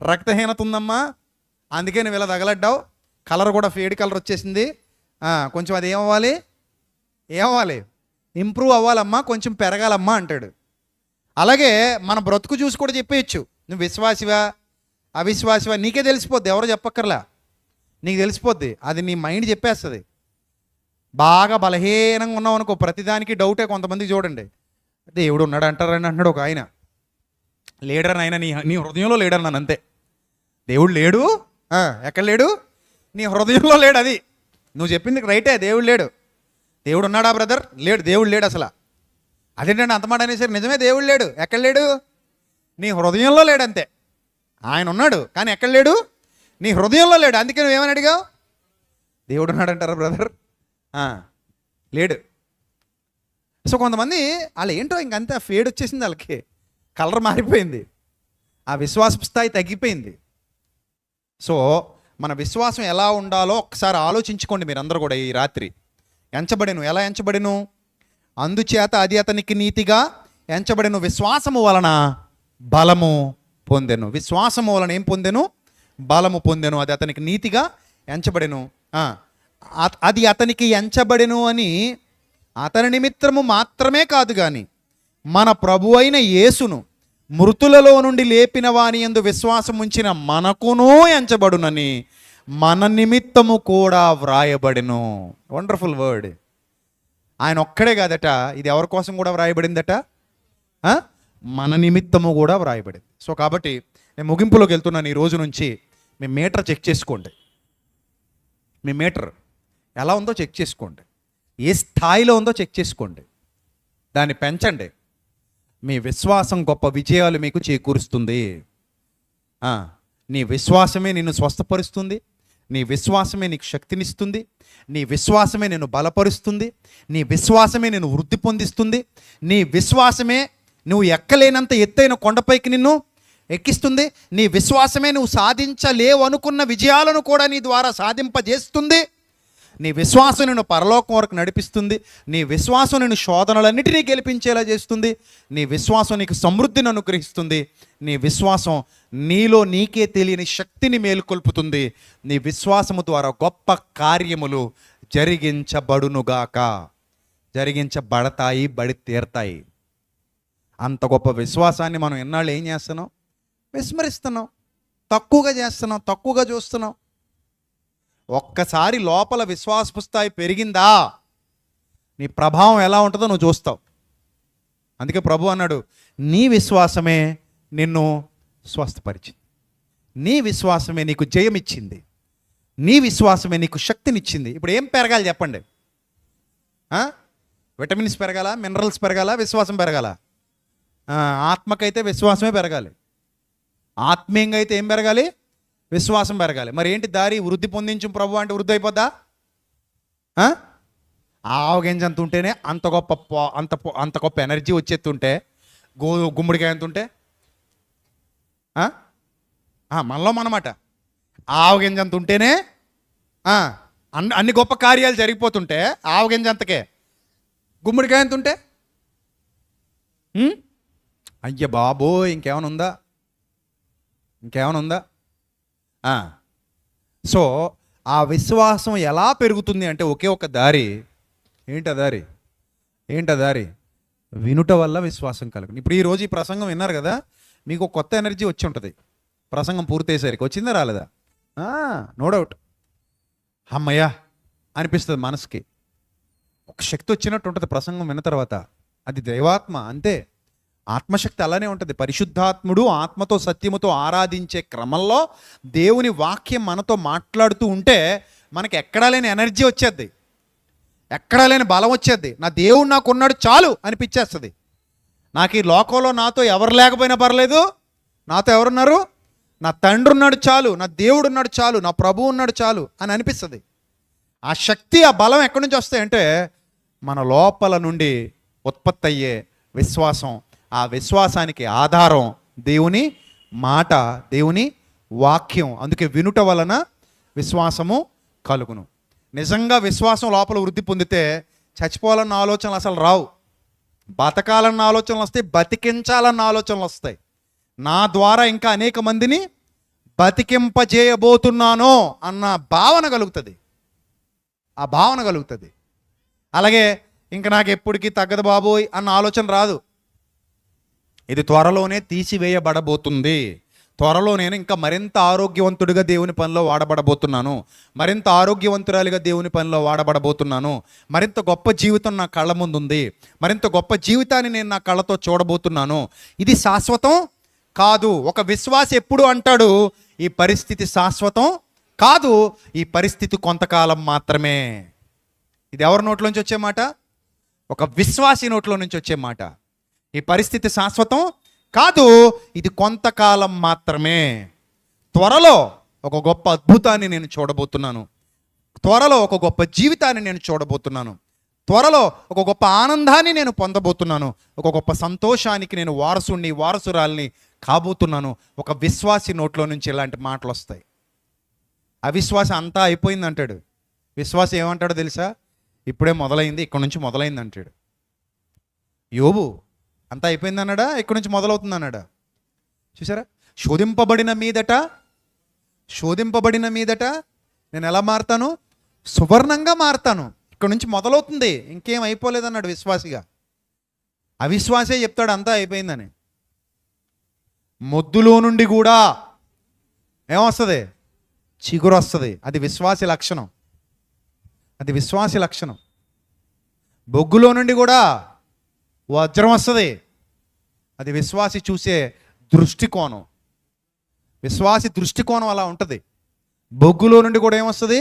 రక్తహీనత ఉందమ్మా, అందుకే నువ్వు ఇలా తగలడ్డావు, కలర్ కూడా ఫేడ్ కలర్ వచ్చేసింది, కొంచెం అది ఏమవ్వాలి, ఇంప్రూవ్ అవ్వాలమ్మా, కొంచెం పెరగాలమ్మా అంటాడు. అలాగే మన బ్రతుకు చూసి కూడా చెప్పేయచ్చు. నువ్వు విశ్వాసివా అవిశ్వాసివా నీకే తెలిసిపోద్ది, ఎవరో చెప్పక్కర్లా, నీకు తెలిసిపోద్ది. అది నీ మైండ్ చెప్పేస్తుంది. బాగా బలహీనంగా ఉన్నావు అనుకో, ప్రతిదానికి డౌటే. కొంతమందికి చూడండి, దేవుడు ఉన్నాడు అంటారని అంటున్నాడు ఒక ఆయన. లేడర్ ఆయన నీ హృదయంలో లేడర్ నన్ను, అంతే. దేవుడు లేడు, ఎక్కడ లేడు, నీ హృదయంలో లేడు. అది నువ్వు చెప్పింది రైటే, దేవుడు లేడు. దేవుడు ఉన్నాడా బ్రదర్? లేడు, దేవుడు లేడు అసలు. అదేంటంటే అంత మాట అనేసరి నిజమే, దేవుడు లేడు. ఎక్కడ లేడు? నీ హృదయంలో లేడు, అంతే. ఆయన ఉన్నాడు కానీ ఎక్కడ లేడు? నీ హృదయంలో లేడు. అందుకే నువ్వేమని అడిగావు? దేవుడు ఉన్నాడు అంటారా బ్రదర్? లేడు. సో కొంతమంది వాళ్ళు ఏంటో ఇంకంతే, ఫేడ్ వచ్చేసింది, వాళ్ళకి కలర్ మారిపోయింది, ఆ విశ్వాస స్థాయి తగ్గిపోయింది. సో మన విశ్వాసం ఎలా ఉండాలో ఒక్కసారి ఆలోచించుకోండి మీరందరూ కూడా ఈ రాత్రి. ఎంచబడెను, ఎలా ఎంచబడెను? అందుచేత అది అతనికి నీతిగా ఎంచబడెను, విశ్వాసము వలన బలము పొందెను. విశ్వాసము వలన ఏం పొందెను? బలము పొందెను. అది అతనికి నీతిగా ఎంచబడెను. అది అతనికి ఎంచబడెను అని అతని నిమిత్తము మాత్రమే కాదు కానీ మన ప్రభు అయిన యేసును మృతులలో నుండి లేపిన వాని యందు విశ్వాసం ఉంచిన మనకునూ ఎంచబడునని మన నిమిత్తము కూడా వ్రాయబడెను. Wonderful word. ఆయన ఒక్కడే కాదట, ఇది ఎవరి కోసం కూడా వ్రాయబడిందట? మన నిమిత్తము కూడా వ్రాయబడింది. సో కాబట్టి నేను ముగింపులోకి వెళ్తున్నాను. ఈ రోజు నుంచి మీ మీటర్ చెక్ చేసుకోండి. మీ మీటర్ ఎలా ఉందో చెక్ చేసుకోండి, ఏ స్థాయిలో ఉందో చెక్ చేసుకోండి, దాన్ని పెంచండి. మీ విశ్వాసం గొప్ప విజయాలు మీకు చేకూరుస్తుంది. నీ విశ్వాసమే నిన్ను స్వస్థపరుస్తుంది, నీ విశ్వాసమే నీకు శక్తినిస్తుంది, నీ విశ్వాసమే నిన్ను బలపరుస్తుంది, నీ విశ్వాసమే నిన్ను వృద్ధి పొందిస్తుంది, నీ విశ్వాసమే నువ్వు ఎక్కలేనంత ఎత్తైన కొండపైకి నిన్ను ఎక్కిస్తుంది, నీ విశ్వాసమే నువ్వు సాధించలేవు అనుకున్న విజయాలను కూడా నీ ద్వారా సాధింపజేస్తుంది, నీ విశ్వాసం నిన్ను పరలోకం వరకు నడిపిస్తుంది, నీ విశ్వాసం నిన్ను శోధనలన్నిటినీ గెలిపించేలా చేస్తుంది, నీ విశ్వాసం నీకు సమృద్ధిని అనుగ్రహిస్తుంది, నీ విశ్వాసం నీలో నీకే తెలియని శక్తిని మేలుకొల్పుతుంది, నీ విశ్వాసము ద్వారా గొప్ప కార్యములు జరిగించబడునుగాక. జరిగించబడతాయి, బడి తీరతాయి. అంత గొప్ప విశ్వాసాన్ని మనం ఎన్నాళ్ళు ఏం చేస్తున్నాం? విస్మరిస్తున్నాం, తక్కువగా చేస్తున్నాం, తక్కువగా చూస్తున్నాం. ఒక్కసారి లోపల విశ్వాసపు స్థాయి పెరిగిందా నీ ప్రభావం ఎలా ఉంటుందో నువ్వు చూస్తావు. అందుకే ప్రభు అన్నాడు, నీ విశ్వాసమే నిన్ను స్వస్థపరిచింది, నీ విశ్వాసమే నీకు జయమిచ్చింది, నీ విశ్వాసమే నీకు శక్తినిచ్చింది. ఇప్పుడు ఏం పెరగాలి చెప్పండి? విటమిన్స్ పెరగాల, మినరల్స్ పెరగాల, విశ్వాసం పెరగాల? ఆత్మకైతే విశ్వాసమే పెరగాలి, ఆత్మీయంగా అయితే ఏం పెరగాలి? విశ్వాసం పెరగాలి. మరి ఏంటి దారి? వృద్ధి పొందించు ప్రభు అంటే వృద్ధి అయిపోద్దా? ఆవగింజ అంత ఉంటేనే అంత గొప్ప ఎనర్జీ వచ్చేస్తుంటే, గుమ్మడికాయ అంత ఉంటే మనలో మనమాట. ఆవగింజ అంత ఉంటేనే అన్ని గొప్ప కార్యాలు జరిగిపోతుంటే, ఆవగింజ అంతకే గుమ్మడికాయ అంత ఉంటే అయ్య బాబో ఇంకేమైనా ఉందా? సో ఆ విశ్వాసం ఎలా పెరుగుతుంది అంటే ఒకే ఒక దారి. ఏంటా దారి? వినుట వల్ల విశ్వాసం కలుగుతుంది. ఇప్పుడు ఈరోజు ఈ ప్రసంగం విన్నారు కదా, మీకు ఒక కొత్త ఎనర్జీ వచ్చి ఉంటుంది. ప్రసంగం పూర్తయ్యేసరికి వచ్చిందా రాలేదా? No doubt. అమ్మయ్యా అనిపిస్తుంది మనసుకి, ఒక శక్తి వచ్చినట్టు ఉంటుంది ప్రసంగం విన్న తర్వాత. అది దైవాత్మ, అంతే. ఆత్మశక్తి అలానే ఉంటుంది. పరిశుద్ధాత్ముడు ఆత్మతో సత్యముతో ఆరాధించే క్రమంలో దేవుని వాక్యం మనతో మాట్లాడుతూ ఉంటే మనకి ఎక్కడా లేని ఎనర్జీ వచ్చేది, ఎక్కడా లేని బలం వచ్చేది. నా దేవుడు నాకు ఉన్నాడు చాలు అనిపించేస్తుంది. నాకు ఈ లోకంలో నాతో ఎవరు లేకపోయినా పర్లేదు, నాతో ఎవరున్నారు? నా తండ్రి ఉన్నాడు చాలు, నా దేవుడు ఉన్నాడు చాలు, నా ప్రభువు ఉన్నాడు చాలు అని అనిపిస్తుంది. ఆ శక్తి, ఆ బలం ఎక్కడి నుంచి వస్తాయంటే మన లోపల నుండి ఉత్పత్తి అయ్యే విశ్వాసం. ఆ విశ్వాసానికి ఆధారం దేవుని మాట, దేవుని వాక్యం. అందుకే వినుట వలన విశ్వాసము కలుగును. నిజంగా విశ్వాసం లోపల వృద్ధి పొందితే చచ్చిపోవాలన్న ఆలోచనలు అసలు రావు. బతకాలన్న ఆలోచనలు వస్తాయి, బతికించాలన్న ఆలోచనలు వస్తాయి. నా ద్వారా ఇంకా అనేక మందిని బతికింపజేయబోతున్నాను అన్న భావన కలుగుతుంది. ఆ భావన కలుగుతుంది. అలాగే ఇంక నాకు ఎప్పటికీ తగ్గదు బాబోయ్ అన్న ఆలోచన రాదు. ఇది త్వరలోనే తీసివేయబడబోతుంది. త్వరలో నేను ఇంకా మరింత ఆరోగ్యవంతుడిగా దేవుని పనిలో వాడబడబోతున్నాను, మరింత ఆరోగ్యవంతురాలిగా దేవుని పనిలో వాడబడబోతున్నాను, మరింత గొప్ప జీవితం నా కళ్ళ ముందు ఉంది, మరింత గొప్ప జీవితాన్ని నేను నా కళ్ళతో చూడబోతున్నాను. ఇది శాశ్వతం కాదు. ఒక విశ్వాసి ఎప్పుడు అంటాడు, ఈ పరిస్థితి శాశ్వతం కాదు, ఈ పరిస్థితి కొంతకాలం మాత్రమే. ఇది ఎవరి నోట్లోంచి వచ్చే మాట? ఒక విశ్వాసి నోట్లో నుంచి వచ్చే మాట. ఈ పరిస్థితి శాశ్వతం కాదు, ఇది కొంతకాలం మాత్రమే. త్వరలో ఒక గొప్ప అద్భుతాన్ని నేను చూడబోతున్నాను, త్వరలో ఒక గొప్ప జీవితాన్ని నేను చూడబోతున్నాను, త్వరలో ఒక గొప్ప ఆనందాన్ని నేను పొందబోతున్నాను, ఒక గొప్ప సంతోషానికి నేను వారసుని వారసురాల్ని కాబోతున్నాను. ఒక విశ్వాసి నోట్లో నుంచి ఇలాంటి మాటలు వస్తాయి. అవిశ్వాసి అంతా అయిపోయింది అంటాడు. విశ్వాసి ఏమంటాడో తెలుసా? ఇప్పుడే మొదలైంది, ఇక్కడ నుంచి మొదలైంది అంటాడు. యోబు అంతా అయిపోయింది అన్నాడా, ఇక్కడి నుంచి మొదలవుతుంది అన్నాడా? చూసారా? శోధింపబడిన మీదట నేను ఎలా మారుతాను? సువర్ణంగా మారుతాను. ఇక్కడ నుంచి మొదలవుతుంది, ఇంకేం అయిపోలేదన్నాడు విశ్వాసిగా. అవిశ్వాసే చెప్తాడు అంతా అయిపోయిందని. మొద్దులో నుండి కూడా ఏమొస్తుంది? చిగురు వస్తుంది. అది విశ్వాసి లక్షణం. అది విశ్వాసి లక్షణం. బొగ్గులో నుండి కూడా వజ్రం వస్తుంది. అది విశ్వాసి చూసే దృష్టికోణం. విశ్వాసి దృష్టికోణం అలా ఉంటుంది. బొగ్గులో నుండి కూడా ఏమొస్తుంది?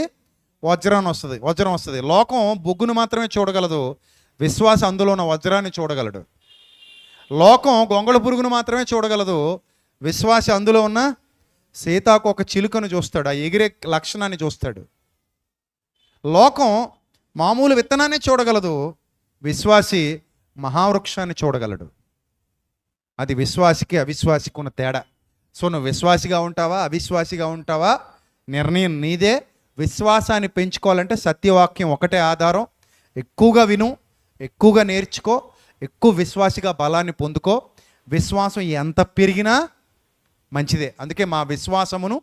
వజ్రం వస్తుంది. లోకం బొగ్గును మాత్రమే చూడగలదు, విశ్వాసి అందులో ఉన్న వజ్రాన్ని చూడగలడు. లోకం గొంగళ పురుగును మాత్రమే చూడగలదు, విశ్వాసి అందులో ఉన్న సీతాకు ఒక చిలుకను చూస్తాడు, ఆ ఎగిరే లక్షణాన్ని చూస్తాడు. లోకం మామూలు విత్తనాన్ని చూడగలదు, విశ్వాసి మహావృక్షాన్ని చూడగలడు. అది విశ్వాసికి అవిశ్వాసికి ఉన్న తేడా. సో నువ్వు విశ్వాసిగా ఉంటావా అవిశ్వాసిగా ఉంటావా నిర్ణయం నీదే. విశ్వాసాన్ని పెంచుకోవాలంటే సత్యవాక్యం ఒకటే ఆధారం. ఎక్కువగా విను, ఎక్కువగా నేర్చుకో, ఎక్కువ విశ్వాసిగా బలాన్ని పొందుకో. విశ్వాసం ఎంత పెరిగినా మంచిదే. అందుకే మా విశ్వాసమును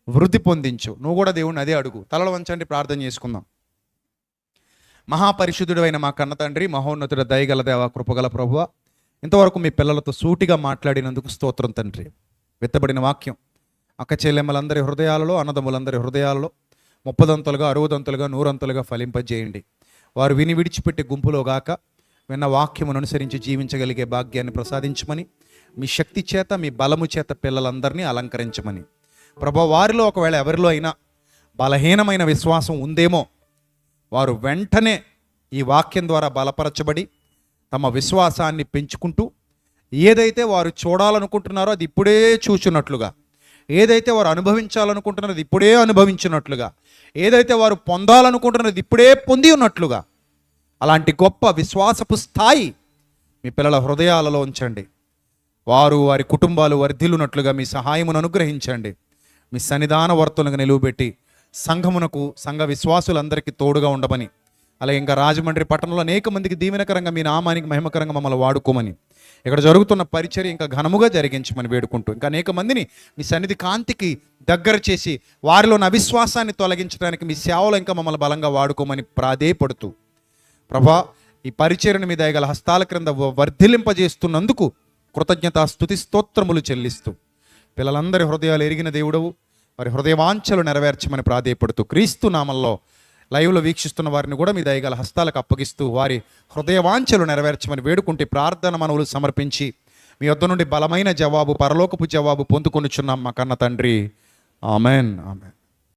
వృద్ధి పొందించు. నువ్వు కూడా దేవుణ్ణి అదే అడుగు. తలలు వంచండి, ప్రార్థన చేసుకుందాం. మహాపరిశుద్ధుడు అయిన మా కన్న తండ్రి, మహోన్నతుడ, దయగల దేవ, కృపగల ప్రభువా, ఇంతవరకు మీ పిల్లలతో సూటిగా మాట్లాడినందుకు స్తోత్రం తండ్రి. విత్తబడిన వాక్యం అక్క చెల్లెమ్మలందరి హృదయాలలో, అన్నదమ్ములందరి హృదయాలలో 30 60 100 ఫలింపజేయండి. వారు విని విడిచిపెట్టే గుంపులో గాక విన్న వాక్యమును అనుసరించి జీవించగలిగే భాగ్యాన్ని ప్రసాదించమని, మీ శక్తి చేత మీ బలము చేత పిల్లలందరినీ అలంకరించమని ప్రభా, వారిలో ఒకవేళ ఎవరిలో అయినా బలహీనమైన విశ్వాసం ఉందేమో వారు వెంటనే ఈ వాక్యం ద్వారా బలపరచబడి తమ విశ్వాసాన్ని పెంచుకుంటూ ఏదైతే వారు చూడాలనుకుంటున్నారో అది ఇప్పుడే చూచున్నట్లుగా, ఏదైతే వారు అనుభవించాలనుకుంటున్నారో అది ఇప్పుడే అనుభవించినట్లుగా, ఏదైతే వారు పొందాలనుకుంటున్నారో అది ఇప్పుడే పొంది ఉన్నట్లుగా అలాంటి గొప్ప విశ్వాసపు స్థాయి మీ పిల్లల హృదయాలలో ఉంచండి. వారు వారి కుటుంబాలు వర్ధిల్లునట్లుగా మీ సహాయమును అనుగ్రహించండి. మీ సన్నిధాన వర్తులకు నిలువబెట్టి సంఘమునకు, సంఘ విశ్వాసులందరికీ తోడుగా ఉండమని, అలాగే ఇంకా రాజమండ్రి పట్టణంలో అనేక మందికి దీవెనకరంగా మీ నామానికి మహిమకరంగా మమ్మల్ని వాడుకోమని, ఇక్కడ జరుగుతున్న పరిచర్య ఇంకా ఘనముగా జరిగించమని వేడుకుంటూ, ఇంకా అనేక మందిని మీ సన్నిధి కాంతికి దగ్గర చేసి వారిలోని అవిశ్వాసాన్ని తొలగించడానికి మీ సేవలో ఇంకా మమ్మల్ని బలంగా వాడుకోమని ప్రాధేయపడుతూ, ప్రభా, ఈ పరిచర్యను మీ దయగల హస్తాల క్రింద వర్ధిల్లింపజేస్తున్నందుకు కృతజ్ఞత స్తుతి స్తోత్రములు చెల్లిస్తూ, పిల్లలందరి హృదయాలు ఎరిగిన దేవుడవు, వారి హృదయవాంఛలు నెరవేర్చమని ప్రాధేయపడుతూ, క్రీస్తు నామంలో లైవ్లో వీక్షిస్తున్న వారిని కూడా మీ దయగల హస్తాలకు అప్పగిస్తూ వారి హృదయవాంఛలు నెరవేర్చమని వేడుకుంటే ప్రార్థన మనవులు సమర్పించి మీ వద్ద నుండి బలమైన జవాబు, పరలోకపు జవాబు పొందుకొనుచున్నాం మా కన్న తండ్రి. Amen, amen.